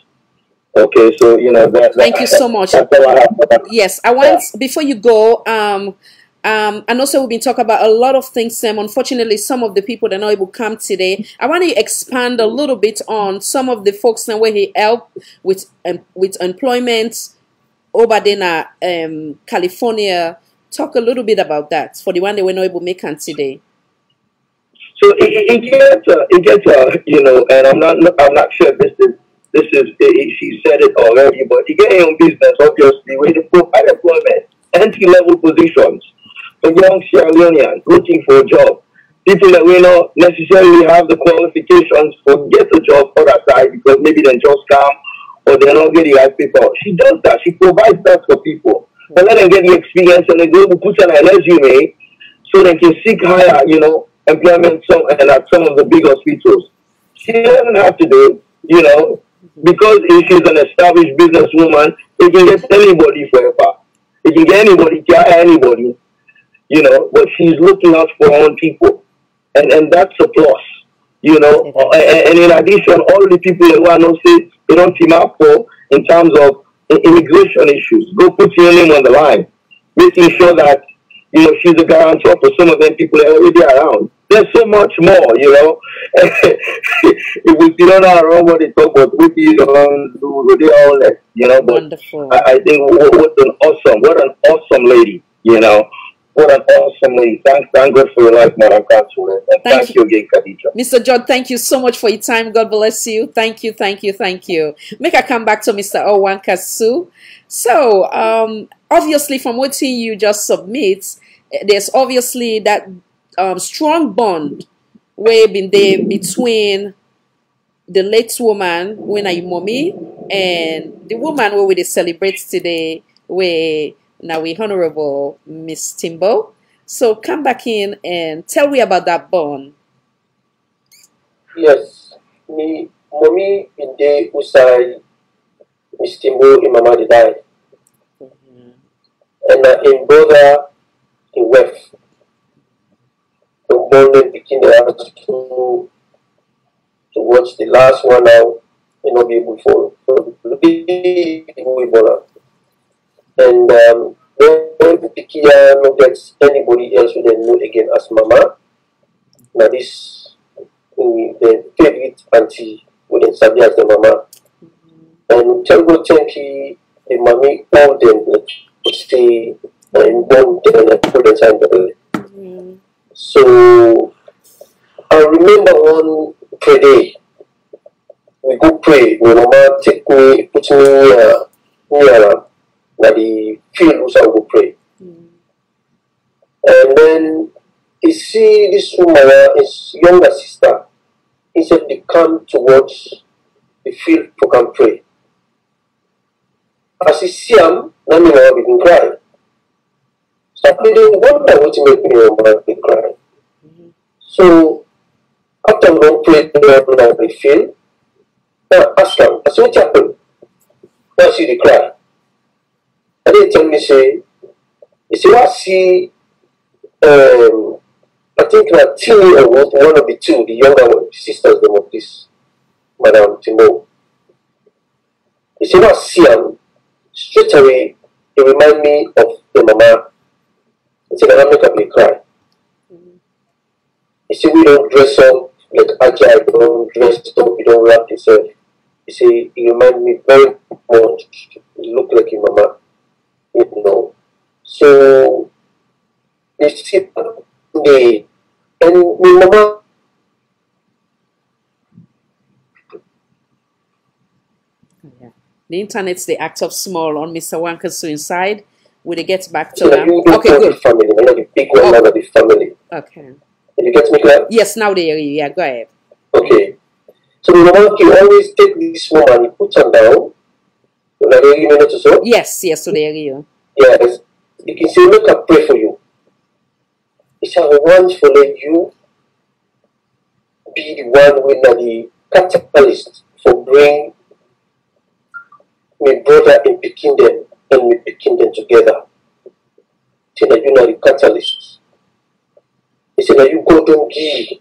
Okay, so you know thank you so much. That's all I have. Yes, I want before you go. And also we've been talking about a lot of things, Sam. Unfortunately, some of the people that are not able to come today. I want to expand a little bit on some of the folks now where he helped with employment over there in California. Talk a little bit about that for the one that were not able to make it today. So it gets you know, and I'm not sure if this is she said it already, but you get your own business obviously where they provide employment, entry-level positions. Young Sierra Leoneans looking for a job, people that will not necessarily have the qualifications for get a job for that side because maybe they just come or they're not getting the right people. She does that. She provides that for people. And let them get the experience and they go to put on a resume so they can seek higher, you know, employment at some of the big hospitals. She doesn't have to do it, you know, because if she's an established businesswoman, they can get anybody for her. They can get anybody, anybody. You know, but she's looking out for her own people. And that's a plus, you know. And in addition, all the people that want to say they don't team up for in terms of immigration issues. Go put your name on the line, making sure that, you know, she's a guarantor for some of them people that are already around. There's so much more, you know. If we don't know around what they talk about, we don't do they all that, you know. But wonderful. I think what an awesome lady, you know. What an awesome lady. Thank God for your life, Madam Councilman. And thank you again, Khadija. Mr. George, thank you so much for your time. God bless you. Thank you, thank you, thank you. Make I come back to Mr. Owan Cosul. So, obviously, from what you just submit, there's obviously that strong bond way been there between the late woman, when I mommy, and the woman where we celebrate today, where now we honorable Miss Timbo. So come back in and tell me about that bond. Yes, me mommy in the usai Miss Timbo in mama died, and in brother in West. The morning picking the house to watch the last one now and not be able for and when Pikia no gets anybody else who then know again as mama. Now this the favorite auntie wouldn't sabi as the mama. And tell go thank you the mommy all them to stay and born them and put inside the So I remember one day we go pray. My mama take me, put me near the field where I go pray. And then you see this woman, his younger sister, he said they come towards the field to come pray. As you see him, now me mama begin cry. So I didn't wonder what make me mama begin cry. So after we don't pray on the field, I ask them, I said, what happened? Why see the cry? And they tell me, say, you see, I see, I think that Timmy or one of the two, the younger one, the sisters, them of this Madam Timbo. You see, I see them, straight away, it remind me of the mama. He said, I make up me cry. You see, we don't dress up like agile, we don't dress up, we don't wrap yourself. You see, it reminds me very much, you look like your mama, you know. So, you see, and my mama, yeah. The internet's the act of small on Mr. Wankasu inside. Will they get back to them? Okay, good. Family, I'm not the big one, I'm not the family. Okay. Did you get me clear? Yes, now they hear you. Yeah, go ahead. Okay. So the mama can always take this woman, he puts her down. Like 80 minutes or so? Yes, so they hear you. Yes. You can say, look, I pray for you. He said, I want to let you be the one with the catalyst for bringing my brother and picking them and me picking them together. He said, you know the catalyst. He said, you go don't give.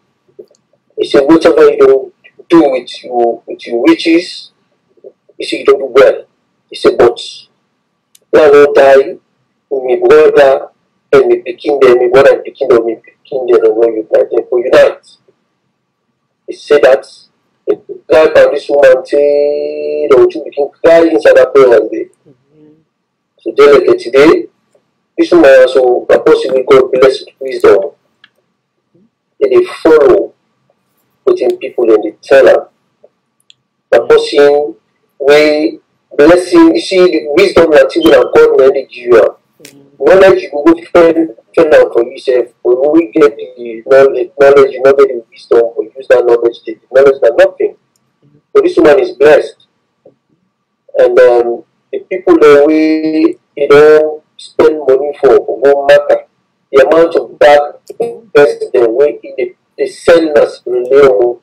He said, whatever you don't do with your riches, he said, you don't do well. He said, but now I will die, my brother and me picking them, my brother and picking them, me picking them, and when you unite them for unite. He said that the guy by this woman say the two begin cry inside that prayer one day. So delegate today, this woman also a person we call blessed wisdom. They follow within people and they tell her. The person we blessing, you see the wisdom that you will have God when they give you. Knowledge you will find out for yourself. When we get the knowledge, you know the wisdom, or use that knowledge, the knowledge that nothing. So this woman is blessed. And the people that we spend money for won't matter. The amount of bag the way they send us Leone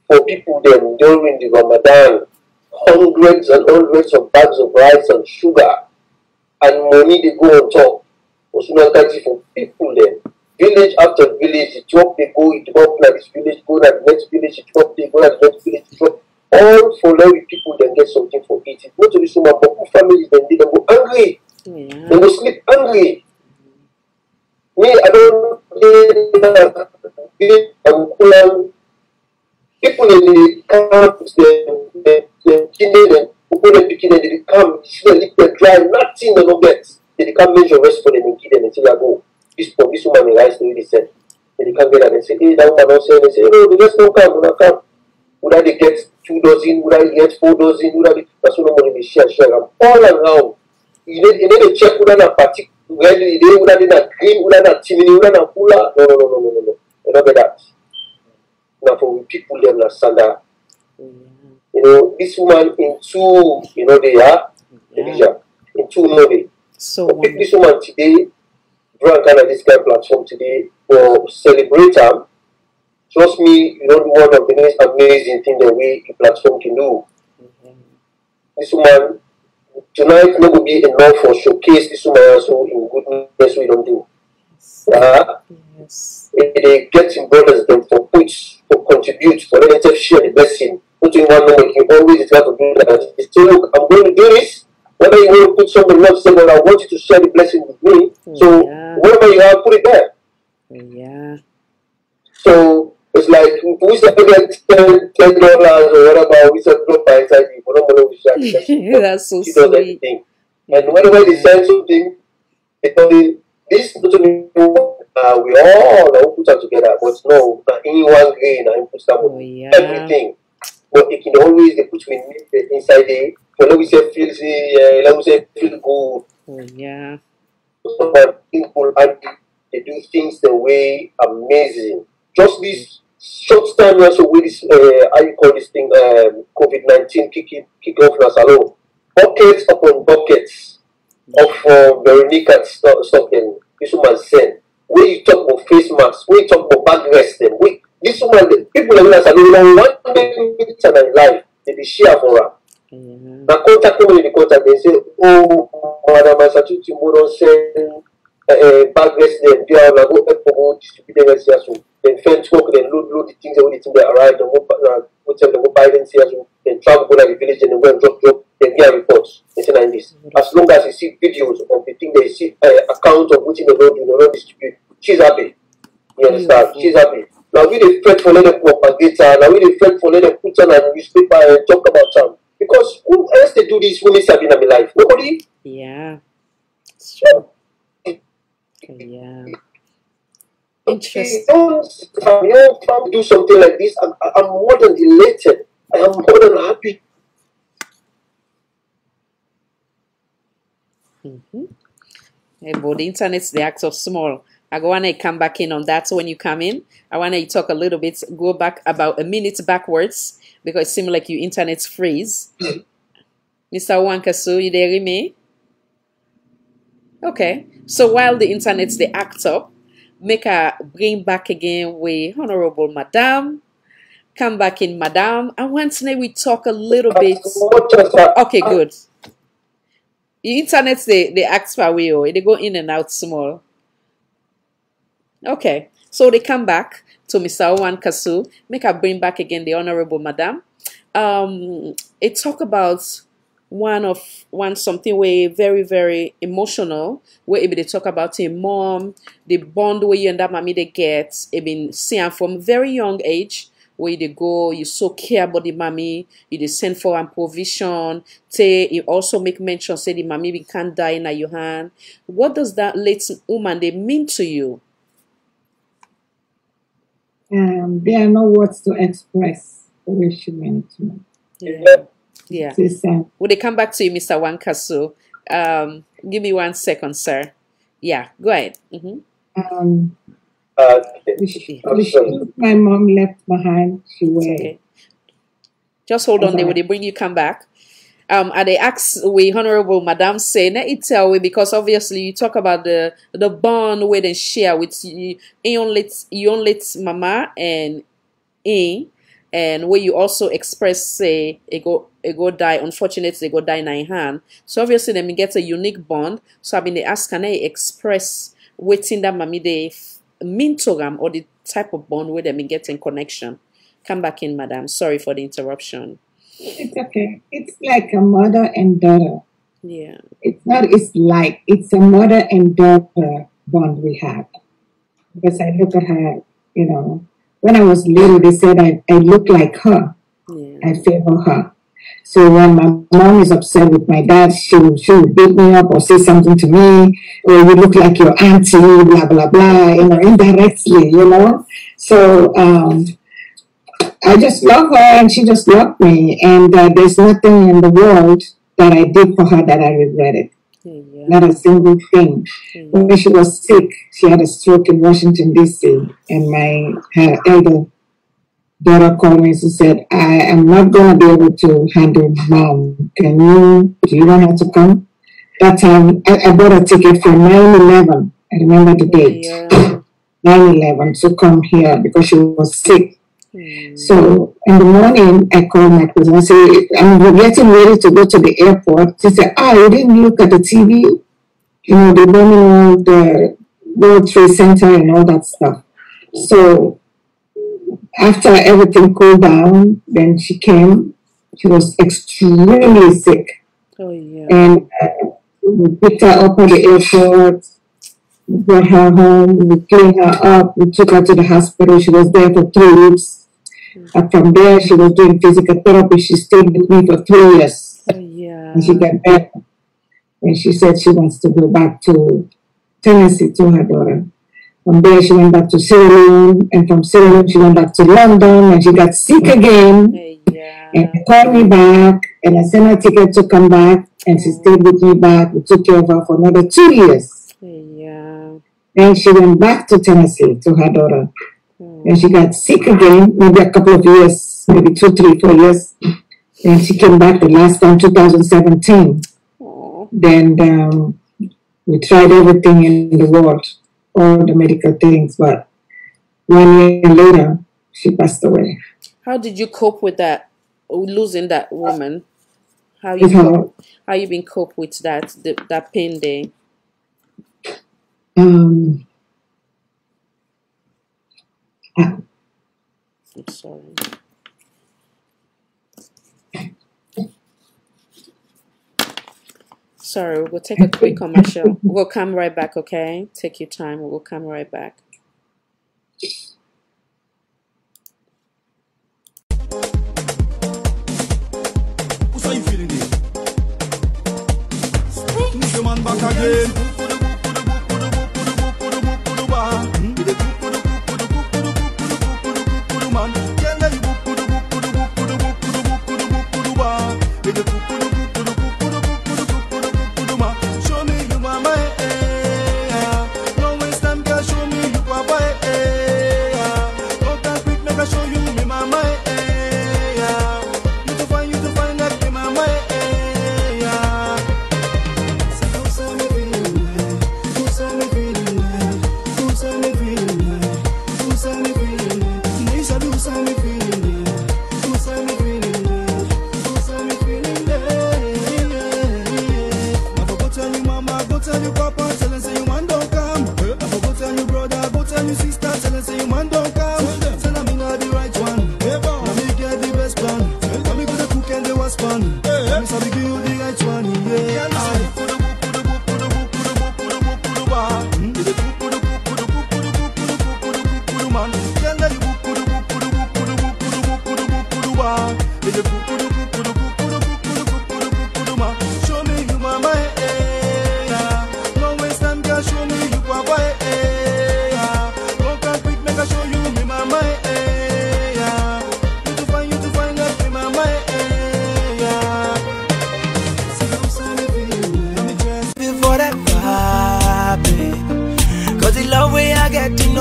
for people then during the Ramadan, hundreds and hundreds of bags of rice and sugar. And money they go on top. For people then. Village after village, it drop, they go, it drop like this village, go like the next village, it drop, they go like the next village, it drop. All for every people then get something for it. It's not only so much, but families then they go angry. Yeah. They go sleep angry. Me, I don't people in the camps, the children, people in the beginning, they come, they lick their dry, nothing they don't get. They can't measure rest for them and give them until I go. this woman in rice to said. Then they can't get that. They say, hey, that woman don't say. They say, no, they just don't come, don't come. Would I get 2 dozen? Would I get 4 dozen? Would I? That's what nobody share. I'm all around. You need to check whether that particular, whether that green, whether that chimney, whether that cooler. No. You don't get that. Now for people them understand that. You know, this woman in 2, you know, they are Elijah. In 2, no they. So pick this woman today, draw kind of this kind of platform today for celebrate her. Trust me, you don't want of the most amazing thing the way the platform can do. This woman tonight not will be enough for showcase this woman also in goodness we don't do. yes. They get in brothers them for push, for contribute, for let them share the blessing. Not in one moment, you always try to do that. They say, look, I'm going to do this. Whether you want to put something else, say, well, I want you to share the blessing with me. So whatever you have, put it there. Yeah. So it's like we said $10 or whatever, we said drop by inside you, but nobody will share the blessing. That's so she sweet. does everything. And whenever they send something, they tell me this not only we all put them together, but no, not in one grain and put them everything. But it can always they put me inside there. So let me say let me say feel good. Yeah. So people and they do things the way amazing. Just this short time also with this how you call this thing COVID-19 kick off now salon. Buckets upon buckets of Veronica something this woman said. When you talk about face masks, when you talk about bag rest them, this woman the people like us are doing 1 minute in her life, they share for her. Now contact them in the contact, they say, oh Madam ISATU tomorrow send bag rest them, they are go distribute them here so then fence work, then load the things away the thing they arrive, then go buy them here so then travel go to the village and then go and drop, then get reports. They say like this. As long as you see videos of the thing they see account of which in the road you don't distribute, she's happy. You understand? She's happy. Now we dey fret for let them propagate her, now we dey fret for let them put on a newspaper and talk about her. Because who else they do this when they have in my life? Nobody? Yeah. It's true. Yeah. Interesting. You don't do something like this. I'm more than elated. I am more than happy. Hey, but the internet's the act of small. I want to come back in on that. So when you come in, I want to talk a little bit, go back about a minute backwards because it seems like your internet's freeze. Mr. Wankasu, you there with me? Okay. So while the internet's the act up, make a bring back again with Honorable Madam. Come back in, Madam. I want today we talk a little bit. Okay, good. The internet's they act far away, or they go in and out small. Okay, so they come back to Mr. Owan Kasu. Make a bring back again the Honorable Madam. It talk about something way very, very emotional, where they talk about a mom, the bond where you and that mommy they get, been seeing from very young age, where they go, you so care about the mommy, you they send for a provision, you also make mention, say the mommy can't die in your hand. What does that late woman they mean to you? There are no words to express the way she meant to me. Yeah. Will they come back to you, Mr. Wankasu? Give me 1 second, sir. Yeah, go ahead. My mom left behind. She went. Okay. Just hold on. They will bring you come back. And they ask we Honorable Madam say let it tell we because obviously you talk about the bond where they share with you let mama and where you also express say it go die, unfortunately they go die in hand. So obviously they get a unique bond. So I mean they ask can I express waiting that mommy they mean to them or the type of bond where they been getting connection. Come back in, Madam. Sorry for the interruption. It's okay. It's like a mother and daughter. Yeah. It's a mother and daughter bond we have. Because I look at her, when I was little, they said I look like her. Yeah. I favor her. So when my mom is upset with my dad, she will beat me up or say something to me, or you look like your auntie, blah, blah, blah, indirectly, So I just love her and she just loved me. And there's nothing in the world that I did for her that I regretted. Yeah. Not a single thing. When she was sick, she had a stroke in Washington, D.C. And her elder daughter called me and she said, I am not going to be able to handle mom. Do you want her to come? That time, I bought a ticket for 9/11. I remember the date. 9/11 to come here because she was sick. So in the morning, I called my cousin. I said, I'm getting ready to go to the airport. She said, you didn't look at the TV? The bombing of the World Trade Center and all that stuff. So after everything cooled down, then she came. She was extremely sick. And we picked her up at the airport. We brought her home. We cleaned her up. We took her to the hospital. She was there for 3 weeks. And from there, she was doing physical therapy. She stayed with me for 3 years. And she got better. And she said she wants to go back to Tennessee to her daughter. From there, she went back to Sierra Leone. And from Sierra Leone, she went back to London. And she got sick again. And called me back. And I sent her a ticket to come back. And she stayed with me back. We took care of her for another 2 years. Then she went back to Tennessee to her daughter. And she got sick again, maybe a couple of years, maybe 2, 3, 4 years. And she came back the last time, 2017. Then we tried everything in the world, all the medical things, but 1 year later, she passed away. How did you cope with that, losing that woman? How you been cope with that pain day? I'm sorry. Sorry, we'll take a quick commercial. We'll come right back, okay? Take your time. We'll come right back. How you feeling there? Mr. Man back again.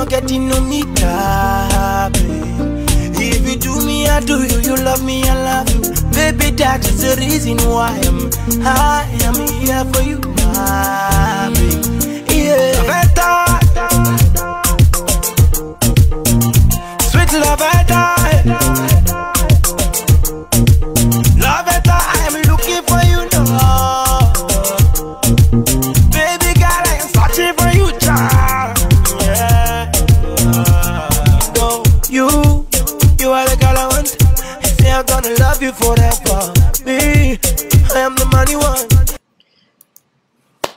Getting no need if you do me, I do you. You love me, I love you. Baby, that is the reason why I am here for you, baby. Yeah, better. Sweet love, better. Love, better. I am looking for you now. Baby girl, I am searching for you, child. You are the girl I want. I say I'm gonna love you forever. Me, I am the money one.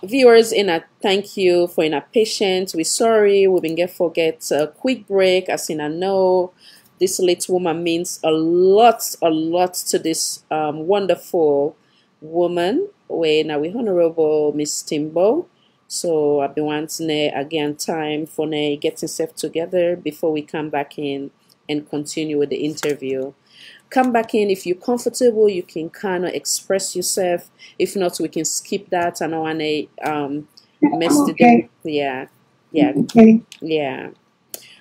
Viewers, thank you for patience. We're sorry we've been forget a quick break. As in I know This late woman means a lot to this wonderful woman. We honorable Miss Timbo. So I've been wanting again time for getting self together before we come back in and continue with the interview. Come back in if you're comfortable. You can kind of express yourself. If not, we can skip that. I don't want to mess okay. Yeah. Okay. Yeah.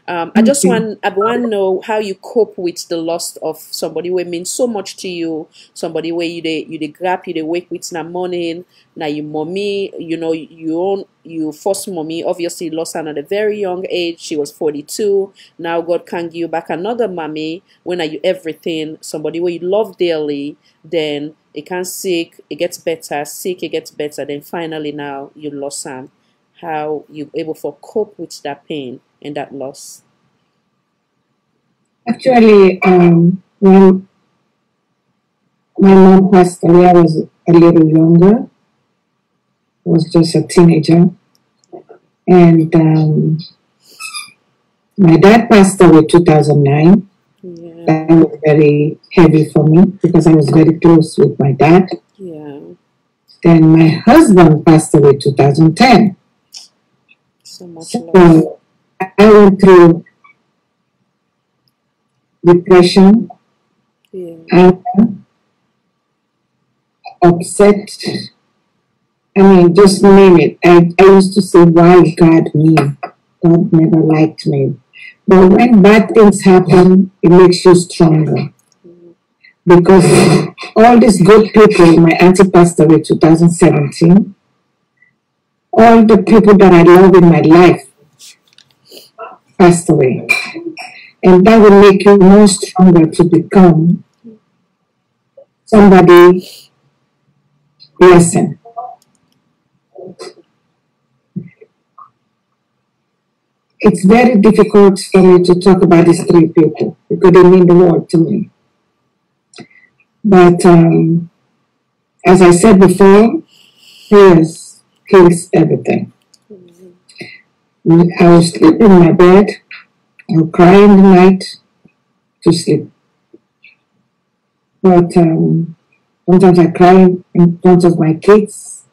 I want to know how you cope with the loss of somebody who means so much to you, somebody where you grab, you wake with in the morning, now you mommy, you first mommy obviously lost her at a very young age. She was 42. Now God can give you back another mommy when are you everything, somebody where you love dearly, then it can sick, it gets better, sick, it gets better, then finally now you lost her. How you able to cope with that pain and that loss? Actually, when my mom passed away, I was a little younger. I was just a teenager. And my dad passed away in 2009. Yeah. That was very heavy for me because I was very close with my dad. Yeah. Then my husband passed away in 2010. So much So loss. I went through depression, Yeah. anger, upset. I mean, just name it. I used to say, why God me? God never liked me. But when bad things happen, it makes you stronger. Because all these good people, my auntie passed away in 2017, all the people that I love in my life passed away. And that will make you more stronger to become somebody blessing. It's very difficult for me to talk about these three people because they mean the world to me. But as I said before, prayers kills everything. I will sleep in my bed. I'll cry in the night to sleep. But sometimes I cry in front of my kids.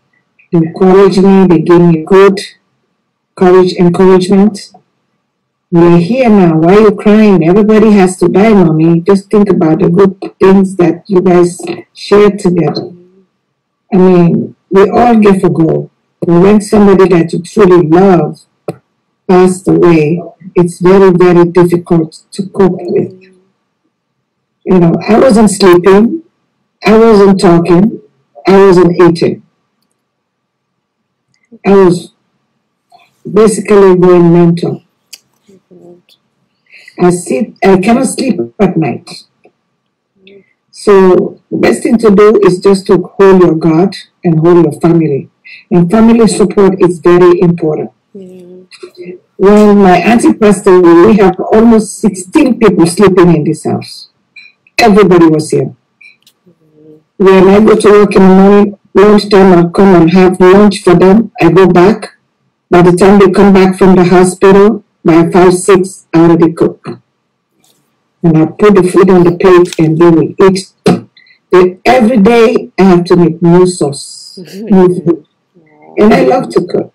They encourage me. They give me good encouragement. We're here now. Why are you crying? Everybody has to die, mommy. Just think about the good things that you guys shared together. I mean, we all get for go. But when somebody that you truly love passed away, it's very, very difficult to cope with. You know, I wasn't sleeping. I wasn't talking. I wasn't eating. I was basically going mental. I cannot sleep at night. So the best thing to do is just to hold your God and hold your family. And family support is very important. Yeah. When my auntie passed away, we have almost 16 people sleeping in this house. Everybody was here. When I go to work in the morning, lunchtime, I'll come and have lunch for them. I go back. By the time they come back from the hospital, by 5, 6, I already cook. And I put the food on the plate and they will eat. Every day I have to make new sauce, new food. And I love to cook.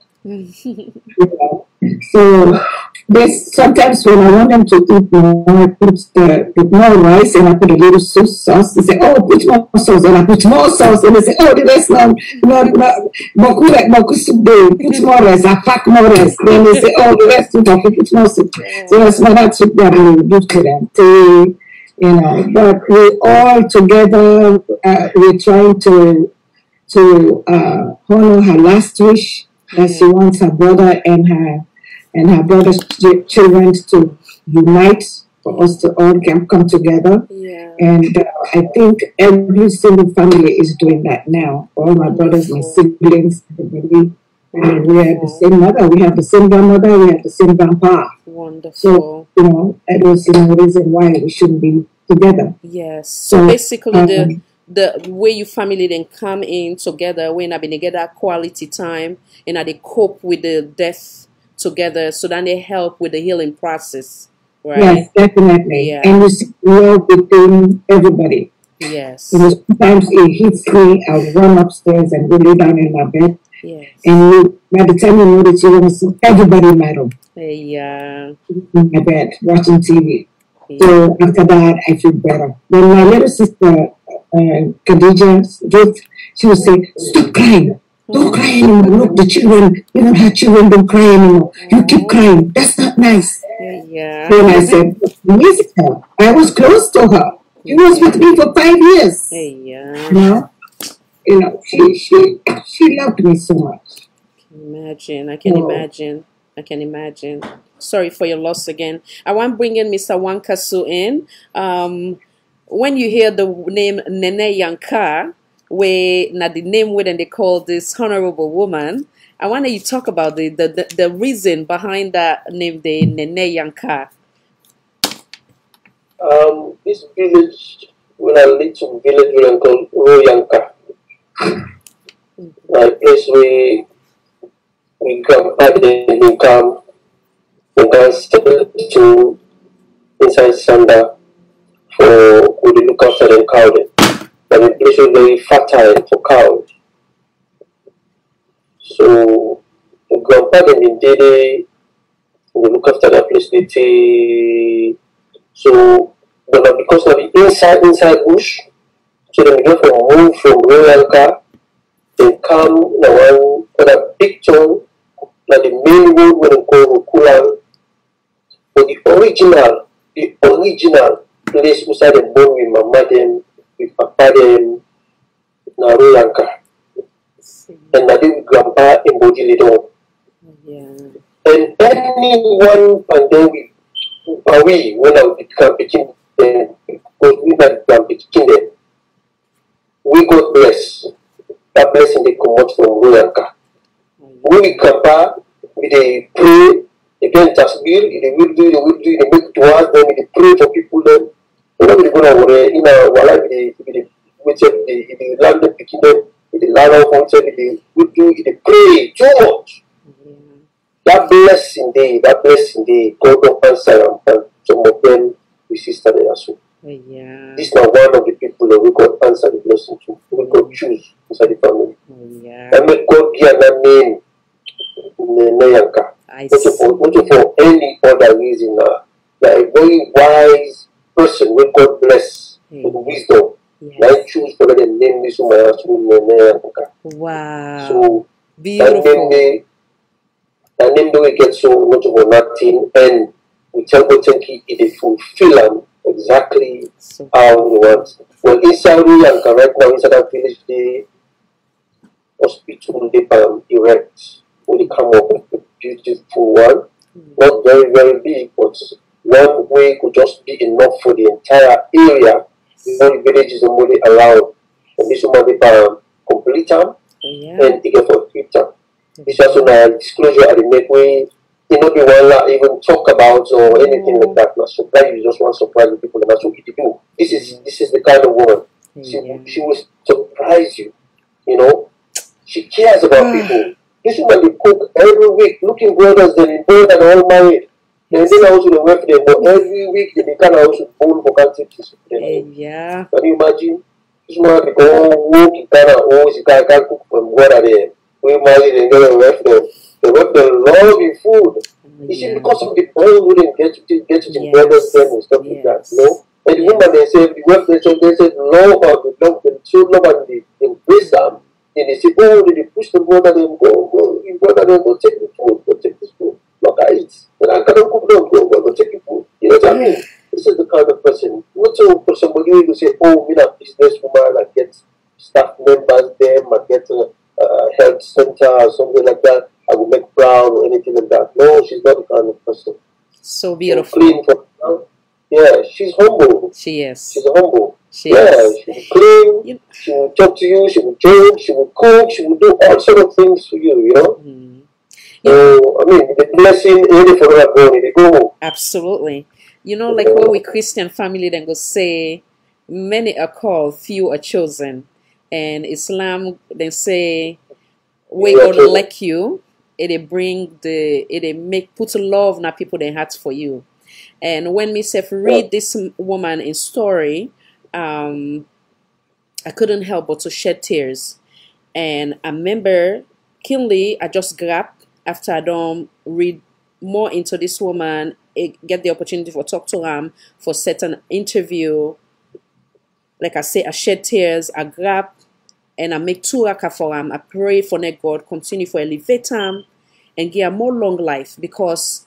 So sometimes when I want them to eat more, I put more rice and I put a little sauce. They say, oh, put more sauce. And I put more sauce. And they say, oh, the rest beaucoup soup de, put more rice. I pack more rice. Then they say, oh, the rest put more soup. So that's what I took that I do to them. But we all together, we're trying to honor her last wish that she wants her brother and her brother's children to unite, for us to all come together. Yeah. And I think every single family is doing that now. All my brothers, my siblings, everybody. And we have the same mother, we have the same grandmother, we have the same grandpa. Wonderful. So, I don't see no reason why we shouldn't be together. Yes. So basically the way your family then come in together when I been together quality time and they cope with the death together, so then they help with the healing process. right? Yes, definitely. Yeah. And you see love between everybody. Yes. You know, sometimes it hits me, I'll run upstairs and go lay down in my bed. Yes. And by the time you know that you're going to see everybody in my room, Yeah. in my bed, watching TV. Yeah. So after that, I feel better. When my little sister, Khadija, Ruth, she would say, "Stop crying. Don't cry anymore. Look, the children, you don't have children, don't cry anymore. You keep crying. That's not nice." Yeah. Then I said, "Miss her. I was close to her. She was with me for 5 years. Yeah. She loved me so much." Imagine. I can imagine. I can imagine. Sorry for your loss again. I want to bring in Mr. Wankasu in. When you hear the name Nene Yanka, the name where they call this honorable woman, I want you to talk about the reason behind that name, the Nene Yanka. This village, when I lived to village we called Royanka. A place we come back and we come to inside Sanda for we look after them cow. But the place was very fertile for cows. So we come back and we look after that place. So but because of the inside bush, so then we go move from Royanka and come the one for the big town. Now the main road when we go Kulang, but the original place beside the born with mama them, with papa them, na Royanka. And now the grandpa embody Leone. And anyone and then we when I become picking them, because we not become picking them, we got blessed. That blessing they come out from Royanka. We grandpa, they pray, they get tasbir, they make dua, then they pray for people then. You know, they go to wala, they land them picking them, they land off on they pray too much. That blessing day, God don't answer them, and some of them we sister there as well. This is not one of the people that we got answer the blessing to. We got choose inside the family. And make God give that name Neyanka. Not for any other reason. Like a very wise person when God bless with wisdom. I choose for the name this woman as Neyanka. Wow. So beautiful. And then we get so much of nothing, and we tell God thank you, it fulfill them exactly how we want. Well, inside Royanka right now, inside that village, the hospital they erect. When they come up with a beautiful one, not very, very big, but one way could just be enough for the entire area. The village is only allowed. And this one they complete them and they get for 3 time. This is also a disclosure at the make way. You know, the one even talk about or anything like that. Not surprise you just want to surprise the people, and that's what you do. This is the kind of woman. She will surprise you. You know, she cares about people. This woman they cook every week, looking brothers they both and all married. And then also the wife they but every week they kind of also bowl for candidates. Can you imagine? This woman they go work in Ghana, she can't cook from water there. We married and get a wife them. The wife they love the food. It's because of the oil wouldn't get it in brothers them and stuff like that, you know? And the woman they said the wife they said love her, they love them, so love and they embrace them. And they say, oh, they push the brother them, go, brother them, go take the food, go take this food. Look at it. And I cannot cook them, go take the food. You know what I mean? This is the kind of person. Not so for somebody who say, oh, we have business woman, I get staff members them, I get a health center or something like that. I will make proud or anything like that. No, she's not the kind of person. So beautiful. Clean yeah, she's humble. She is. She's humble. She is. She's clean. She will talk to you. She will joke. She will cook. She will do all sort of things for you. You know. So I mean, the blessing is for her going. They go. Absolutely. You know, like when we Christian family then go say, many are called, few are chosen, and Islam then say, we God like you. It make put love na people they hearts for you. And when myself read this woman in story, I couldn't help but to shed tears. And I remember keenly, I just grabbed after I don't read more into this woman, get the opportunity for talk to her, for certain interview. Like I say, I shed tears, I grab and I make two raka for him. I pray for that God continue for elevate him and give him more long life, because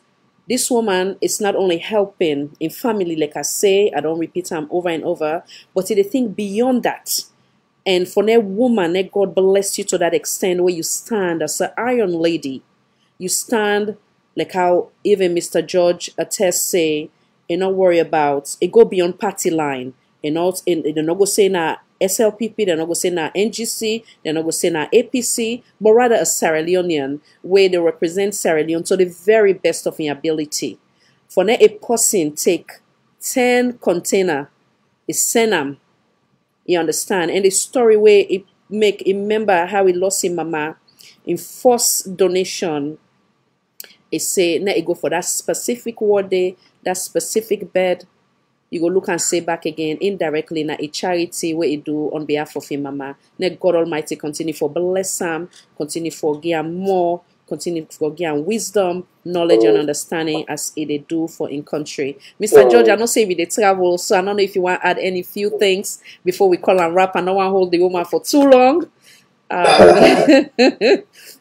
this woman is not only helping in family, like I say, I don't repeat him over and over, but it think beyond that. And for that woman, that God bless you to that extent where you stand as an iron lady. You stand like how even Mr. George attests say, you not worry about it, go beyond party line. You know, they're not going to say na SLPP, they're not going to say na NGC, they're not going to say na APC, but rather a Sierra Leonean, where they represent Sierra Leone to the very best of their ability. For now, a person take 10 container, is send them, you understand? And the story where it make, remember how he lost his mama in first donation, it say, now it go for that specific ward day, that specific bed. You go look and say back again indirectly na a charity where you do on behalf of your mama. Let God Almighty continue for bless him, continue for give him more, continue for give him wisdom, knowledge and understanding as it do for in country. Mr. George, I don't say we they travel, so I don't know if you want to add any few things before we call and wrap. I don't want to hold the woman for too long.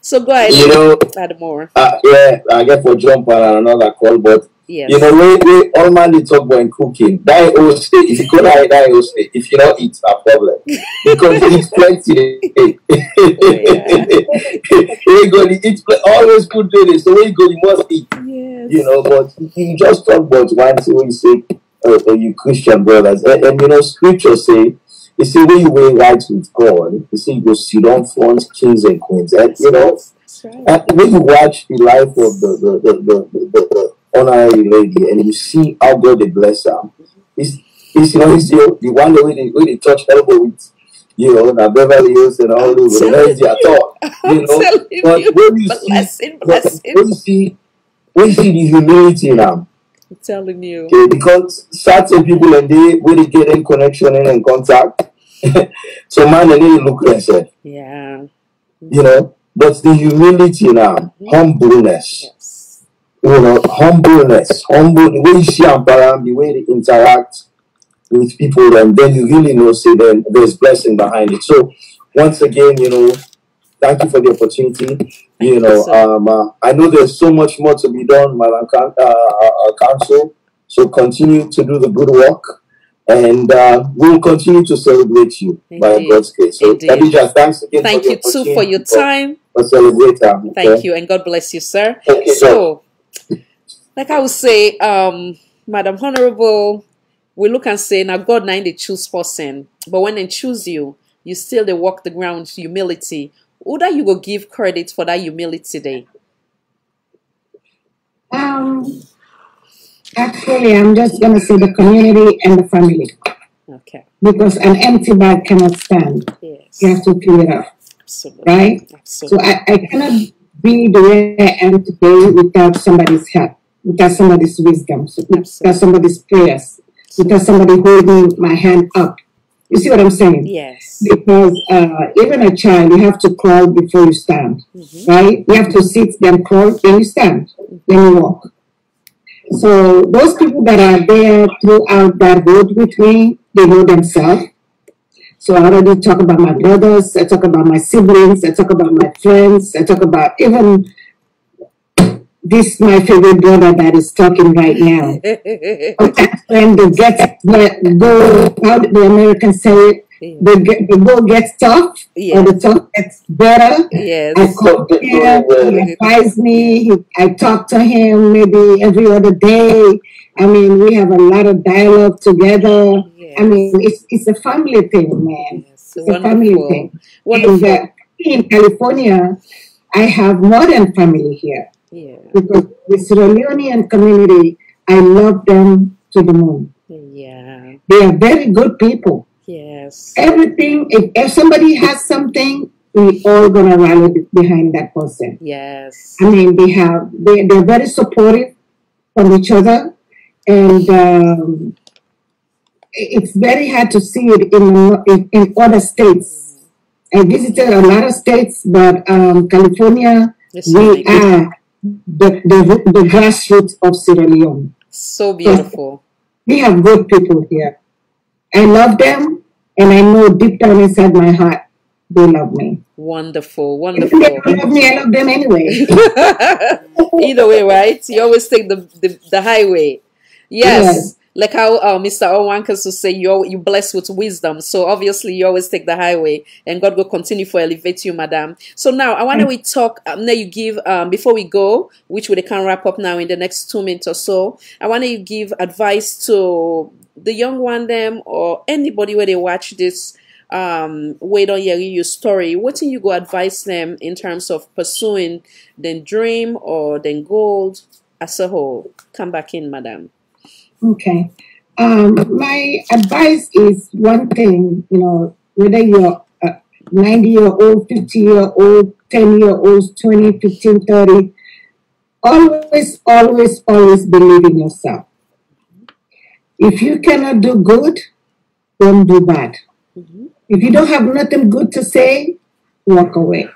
So go ahead. You know, add more. Yeah, I get for jump on another call, but yes. You know, we all man they talk about cooking. That always say, if you go that always say, if you don't eat, a problem, because it's plenty. You go to eat, always put daily, so when you go, you must eat. Yes. You know, but you just talk about one thing when you say, you Christian brothers, and you know, scripture say. You see, when you weigh right with God, you see, you go sit down front kings and queens. And, you know, and when you watch the life of the honorary lady and you see how God they bless her, it's you know, it's the one where they touch elbow with, you know, now Beverly Hills and all over. That's their thought, you know. But when you see the humility now, I'm telling you. Okay, because certain people and they when they get in connection and in contact, so man and they look themselves. Yeah. You know, but the humility now, humbleness. Yes. You know, humbleness, the way you see around, the way they interact with people, and then you really know, say then there's blessing behind it. So once again, you know, thank you for the opportunity. You know, I know there's so much more to be done, Madam Council. So continue to do the good work, and we'll continue to celebrate you by God's grace. So, Khadija, thanks again. Thank you too for your time. Celebrate her. Okay? Thank you, and God bless you, sir. Okay, so, like I would say, Madam Honorable, we look and say, now God now they choose person, but when they choose you, you still they walk the ground with humility. Who that you go give credit for that humility day? Actually, I'm just gonna say the community and the family. Okay. Because an empty bag cannot stand. Yes. You have to clean it up. Absolutely. Right? Absolutely. So I cannot be the way I am today without somebody's help, without somebody's wisdom, without somebody's prayers, without somebody holding my hand up. You see what I'm saying? Yes. Because even a child, you have to crawl before you stand, right? You have to sit, then crawl, then you stand, then you walk. So those people that are there throughout that road with me, they know themselves. So I already talk about my brothers, I talk about my siblings, I talk about my friends, I talk about even this my favorite brother that is talking right now. When the go, how the Americans say it, the go gets tough, or the tough gets better. Yes. I call him, he advise me, I talk to him maybe every other day. I mean, we have a lot of dialogue together. Yes. I mean, it's a family thing, man. Yes. It's a family thing. Wonderful. And in California, I have more than family here. Yeah. Because the Sierra Leonean community, I love them to the moon. Yeah. They are very good people. Yes. Everything, if somebody has something, we all gonna rally behind that person. Yes. I mean, they're very supportive from each other, and it's very hard to see it in other states. I visited a lot of states, but California, we are the grassroots of Sierra Leone. So beautiful. We have good people here. I love them, and I know deep down inside my heart, they love me. Wonderful, wonderful. If they don't love me, I love them anyway. Either way, right? You always take the highway. Yes. Like how Mr. Onwankas will say, you're blessed with wisdom. So obviously you always take the highway, and God will continue to elevate you, madam. So now I want to talk, now you give, before we go, which we can wrap up now in the next 2 minutes or so, I want to give advice to the young one them or anybody where they watch this, wait on your story. What can you go advise them in terms of pursuing their dream or their goal as a whole? Come back in, madam. Okay. My advice is one thing, whether you're 90-year-old, 50-year-old, 10-year-old, 20, 15, 30, always, always, always believe in yourself. If you cannot do good, don't do bad. If you don't have nothing good to say, walk away.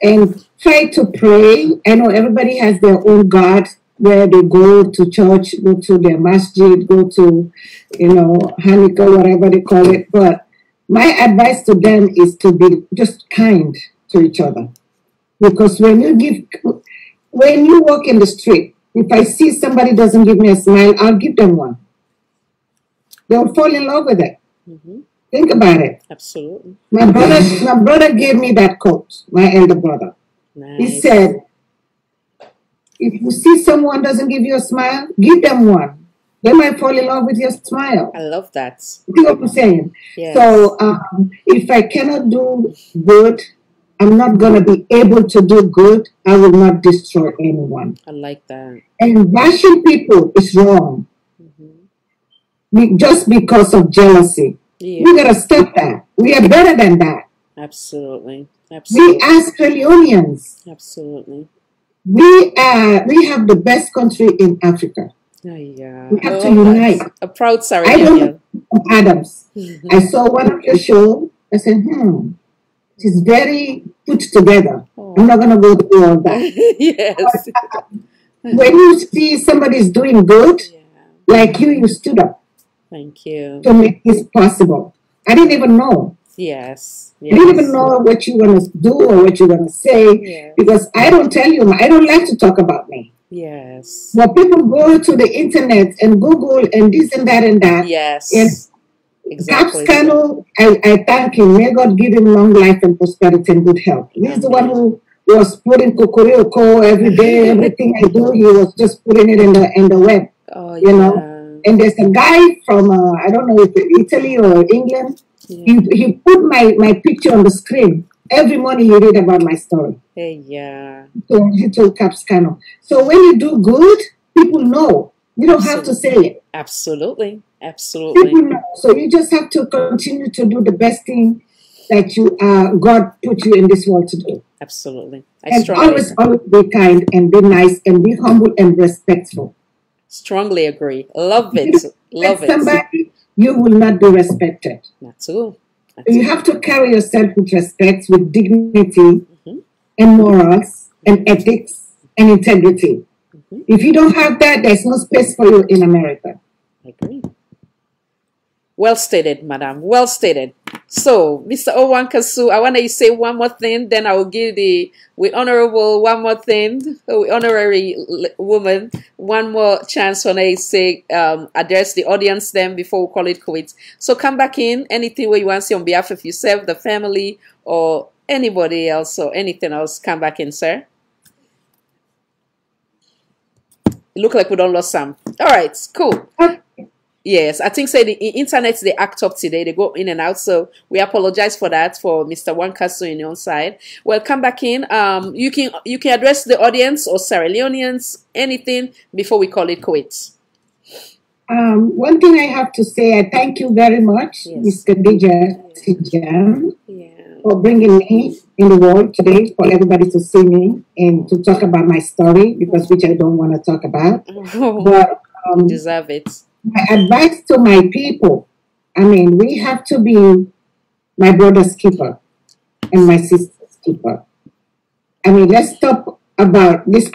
And try to pray. I know everybody has their own God, where they go to church, go to their masjid, go to, Hanukkah, whatever they call it. But my advice to them is to be just kind to each other. Because when you walk in the street, if I see somebody doesn't give me a smile, I'll give them one. They'll fall in love with it. Think about it. Absolutely. My brother gave me that quote, my elder brother. Nice. He said, if you see someone doesn't give you a smile, give them one. They might fall in love with your smile. I love that. You see what I'm saying? Yes. So if I cannot do good, I'm not going to be able to do good. I will not destroy anyone. I like that. And bashing people is wrong. Just because of jealousy. Yeah. We got to stop that. We are better than that. Absolutely. Absolutely. We as Leonians. Absolutely. We have the best country in Africa. Yeah. We have to unite. A proud Sarah. I don't know Adams. I saw one of your shows. I said, it's very put together. I'm not going to go through all that. Yes. When you see somebody's doing good, like you stood up. Thank you. To make this possible. I didn't even know. Yes. I didn't even know what you're going to do or what you're going to say, because I don't tell you, I don't like to talk about me. Yes. But people go to the internet and Google and this and that and that. Yes. And exactly. Capscano, I thank him. May God give him long life and prosperity and good health. He's the one who was putting Kokoroko every day, everything I do, he was just putting it in the web. Oh, you know. And there's a guy from, I don't know if Italy or England, he put my picture on the screen. Every morning you read about my story. Hey, yeah. So he told Capscano. So when you do good, people know. You don't have to say it. Absolutely. Absolutely. People know. So you just have to continue to do the best thing that God put you in this world to do. Absolutely. And always be kind and be nice and be humble and respectful. Strongly agree. Love it. Love it. Somebody, you will not be respected. That's all. You have to carry yourself with respect, with dignity, and morals, and ethics, and integrity. If you don't have that, there's no space for you in America. I agree. Well stated, madam. Well stated. So, Mr. Onwankasu, I want to say one more thing, then I will give the honorable one more thing, honorary woman, one more chance when I say address the audience then before we call it quits. So come back in, anything where you want to say on behalf of yourself, the family, or anybody else, or anything else, come back in, sir. It look like we don't lost some. All right, cool. Yes, I think say the internet they act up today. They go in and out, so we apologize for that for Mr. Onwankasu on your side. Well, come back in. You can address the audience or Sierra Leoneans, anything before we call it quits. One thing I have to say, I thank you very much, Mr. Tijan, for bringing me in the world today, for everybody to see me and to talk about my story, because which I don't want to talk about. But You deserve it. My advice to my people, I mean, we have to be my brother's keeper and my sister's keeper. I mean, let's stop about this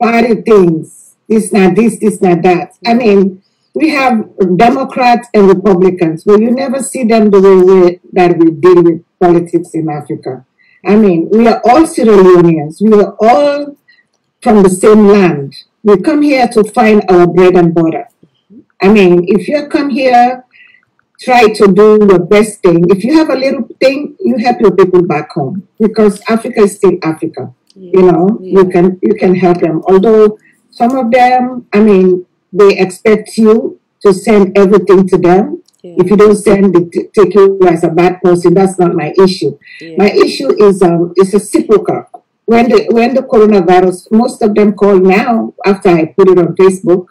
party things, this, not this, this, not that. I mean, we have Democrats and Republicans, but you never see them the way that we deal with politics in Africa. I mean, we are all Sierra Leoneans. We are all from the same land. We come here to find our bread and butter. I mean, if you come here, try to do your best thing. If you have a little thing, you help your people back home, because Africa is still Africa. Yeah. You know, you can help them. Although some of them, I mean, they expect you to send everything to them. Yeah. If you don't send, they take you as a bad person. That's not my issue. Yeah. My issue is a reciprocal. When the coronavirus, most of them call now after I put it on Facebook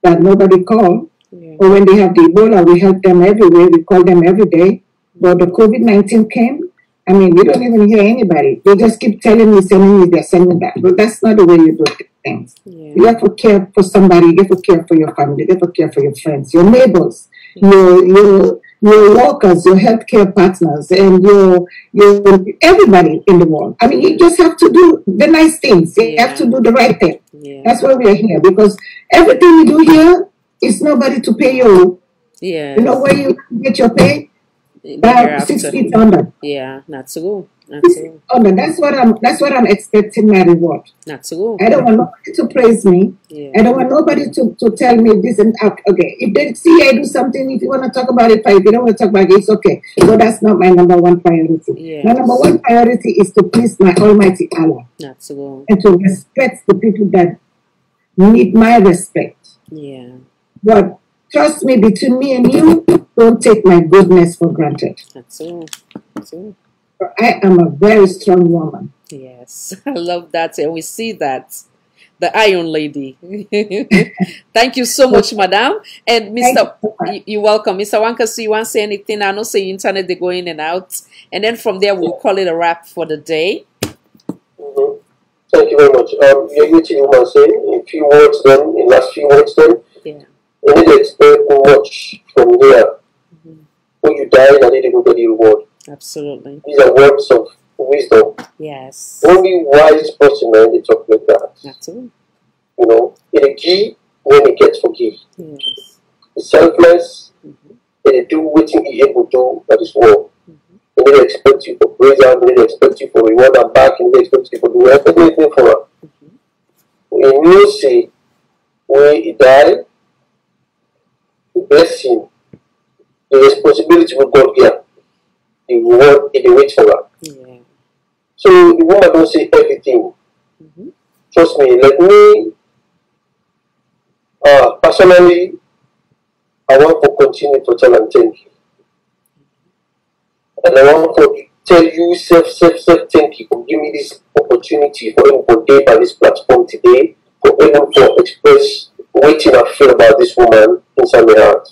that nobody called. Yeah. Or when they have the Ebola, we help them everywhere. We call them every day. But the COVID-19 came. I mean, we don't even hear anybody. They just keep telling me, sending me, they're sending that. But that's not the way you do things. Yeah. You have to care for somebody. You have to care for your family. You have to care for your friends, your neighbors, your workers, your healthcare partners, and your everybody in the world. I mean, you just have to do the nice things. You have to do the right thing. Yeah. That's why we are here, because everything we do here is nobody to pay you. Yeah. You know where you get your pay? About 6 feet under. Yeah, not so good. Under. That's what I'm expecting my reward. Not so good. I don't want nobody to praise me. Yeah. I don't want nobody to tell me this and that. Okay, if they see I do something, if you want to talk about it, fine. If you don't want to talk about it, it's okay. But that's not my number one priority. Yes. My number one priority is to please my Almighty Allah. Not so good. And to respect the people that need my respect. Yeah. But trust me, between me and you, don't take my goodness for granted. That's so. I am a very strong woman. Yes, I love that, and we see that. The Iron Lady. Thank you so much, Madam. And Mr. You're welcome. Mr. Wanka, so you want to say anything? I know say internet they go in and out. And then from there, we'll call it a wrap for the day. Mm-hmm. Thank you very much. You want to say in few words then, in last few words then, you need to expect much from here. When you die, I need to go get the reward. Absolutely. These are words of wisdom. Yes. Only wise person man they talk like that. Absolutely. You know, it a give when it gets forgive. Yes. It's selfless. They do what he able to do that is wrong. They need to expect you for praise and they need to expect you for reward and back and they expect you for do everything for her. When you see when he died, the blessing, the responsibility will God here. The reward in the wait for her. Yeah. So the woman don't say everything. Trust me, let me personally I want to continue to tell and thank you. And I want to tell you thank you for giving me this opportunity for able to date on this platform today, for able to express what I feel about this woman inside my heart.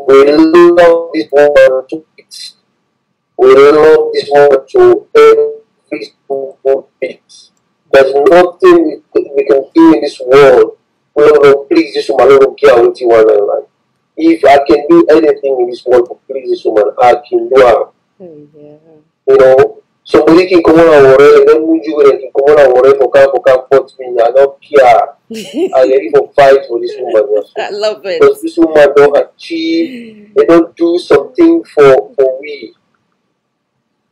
We love this woman to bits. We love this woman to every single bit. There's nothing we can do in this world. We don't please this woman. I don't care what you want in life. If I can do anything in this world to please this woman, I can do it. You know, somebody can come on and worry, then you can come on and worry for can't put me. I don't care. I ready for fight for this woman. I love it. Because this woman don't achieve, they don't do something for we.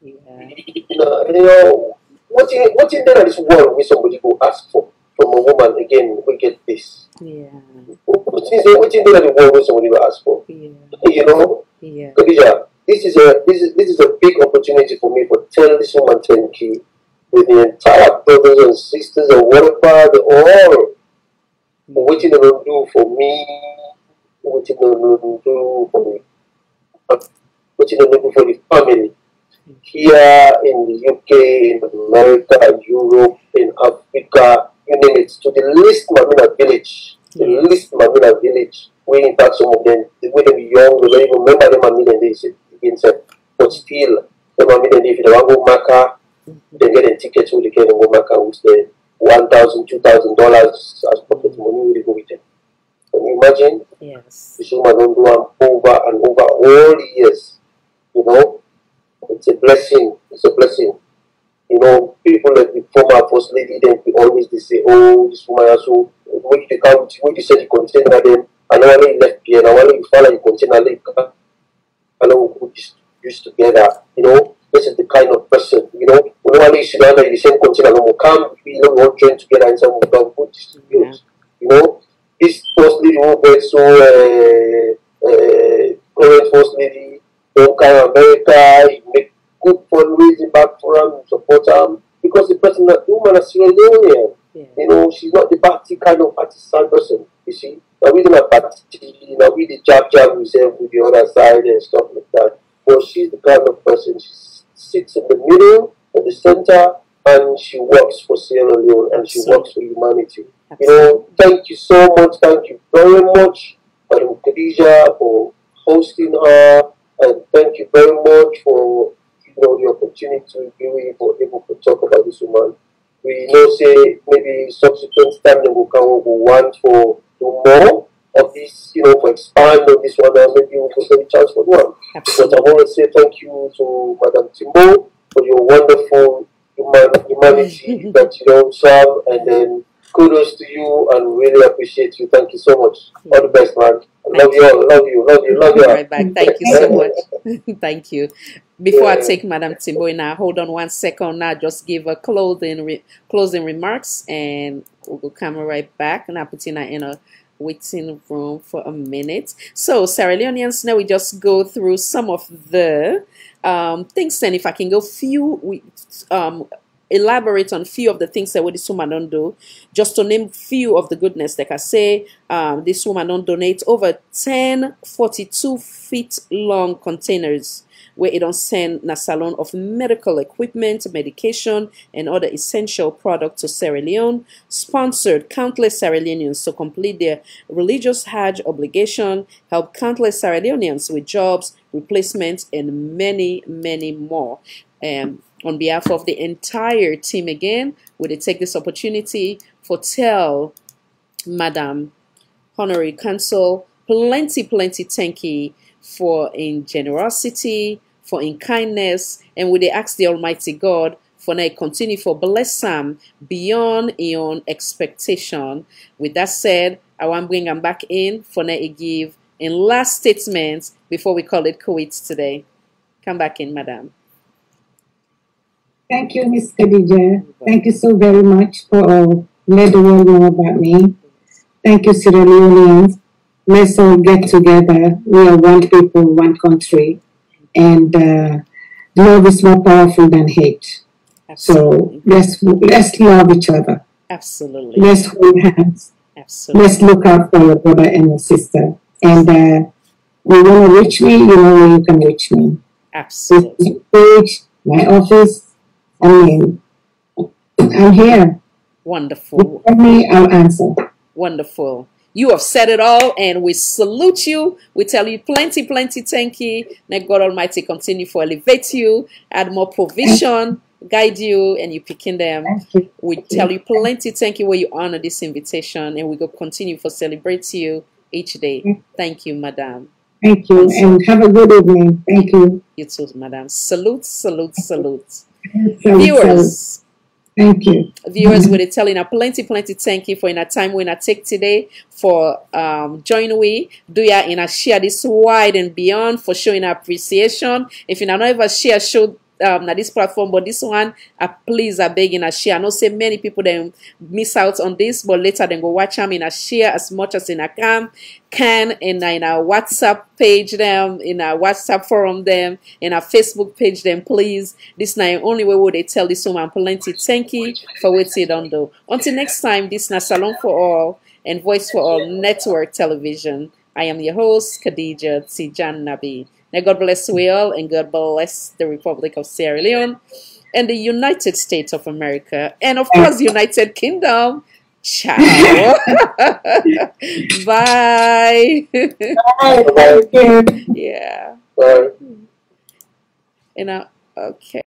Yeah. You know, what in there in this world when somebody go ask for from a woman again, we get this. Yeah. What in there in the world when somebody will ask for? Yeah. You know? Yeah. Khadija, this is a big opportunity for me to tell this woman thank you with the entire brothers and sisters and whatever they all what they don't do for me, what they don't do for me, what they don't do for the family. Here in the UK, in America, in Europe, in Africa, you name it, to the least Mamina village, the least Mamina village, where in fact some of them, when they were young, they don't even remember them Mamina days against them, but still, the Mamina, if they want to go Maka, they get a ticket to the Kenya go Maka, who's there. $1,000, $2,000 as pocket money will go with them. Can you imagine? Yes. This woman don't do them over and over all the years. You know, it's a blessing. It's a blessing. You know, people like the former first lady, then we always they say, oh, this woman also when they come, when you say the container them, and now you left here, now you follow the container, like, and we used together. You know, this is the kind of person. You know, we normally sit down in the same container, and we come, we all join together and say, we can put distribute. You know, this first lady who went so current first lady, don't come America, he make good fundraising back for him, support him, because the person that the woman is Sierra Leone. You know, she's not the party kind of partisan person, you see. Now we don't have party, now we the jab herself with the other side and stuff like that. But she's the kind of person, she sits in the middle, at the center, and she works for Sierra Leone and she works for humanity. You know, thank you so much, thank you very much, Madam Khadija, for hosting her, and thank you very much for the opportunity to be able to talk about this woman. We know say maybe subsequent time we will want for do more of this, for expand on this one, and maybe we'll get a chance for one. But I want to say thank you to Madam Timbo for your wonderful humanity that you don't serve, and then kudos to you and really appreciate you. Thank you so much. All the best, man. I love you all. Love you. Right back. Thank you so much. Thank you. Before I take Madam Timbo now, hold on 1 second. Now, just give a closing remarks, and we'll come right back. And I put in a waiting room for a minute. So, Sierra Leoneans, now we just go through some of the things. And if I can go elaborate on few of the things that this woman don't do, just to name few of the goodness. Like I say, this woman don't donate over 10 42 feet long containers where it don't send a salon of medical equipment, medication, and other essential products to Sierra Leone, sponsored countless Sierra Leoneans to complete their religious Hajj obligation, help countless Sierra Leoneans with jobs, replacements, and many, many more. On behalf of the entire team again, would I take this opportunity for tell Madam Honorary Cosul plenty thank you for in generosity, for in kindness, and would they ask the Almighty God for now continue for bless them beyond your own expectation. With that said, I want to bring them back in for now give in last statements before we call it quits today. Come back in, Madam. Thank you, Miss Khadija. Thank you so very much for letting the world know about me. Thank you, Sierra Leoneans. Let's all get together. We are one people, one country. And love is more powerful than hate. Absolutely. So let's love each other. Absolutely. Let's hold hands. Absolutely. Let's look out for your brother and your sister. And you want to reach me, you know where you can reach me. Absolutely. My page, my office. I mean, I'm here. Wonderful. Tell me, I'll answer. Wonderful. You have said it all, and we salute you. We tell you plenty thank you. May God Almighty continue to elevate you, add more provision, guide you, and you picking them. We tell you plenty thank you where you honor this invitation, and we go continue to celebrate you each day. Thank you, Madam. Thank you, and have a good evening. Thank you. You too, Madam. Salute. Viewers. Thank you. Viewers, we're telling a plenty thank you for in a time when I take today for join we do ya in a share this wide and beyond for showing appreciation. If you not ever share show na this platform, but this one please I beg in a share. I know say many people then miss out on this, but later then go watch them in a share as much as in a can in our WhatsApp page them, in our WhatsApp forum them, in our Facebook page them, please. This is the only way would they tell this woman plenty thank you for what they don't do. Until next time, this is Salon for All and Voice for All Network Television. I am your host, Khadija Tijan Nabi. May God bless we all, and God bless the Republic of Sierra Leone and the United States of America, and of course the United Kingdom. Ciao. Bye. Bye. Yeah. Bye. Okay.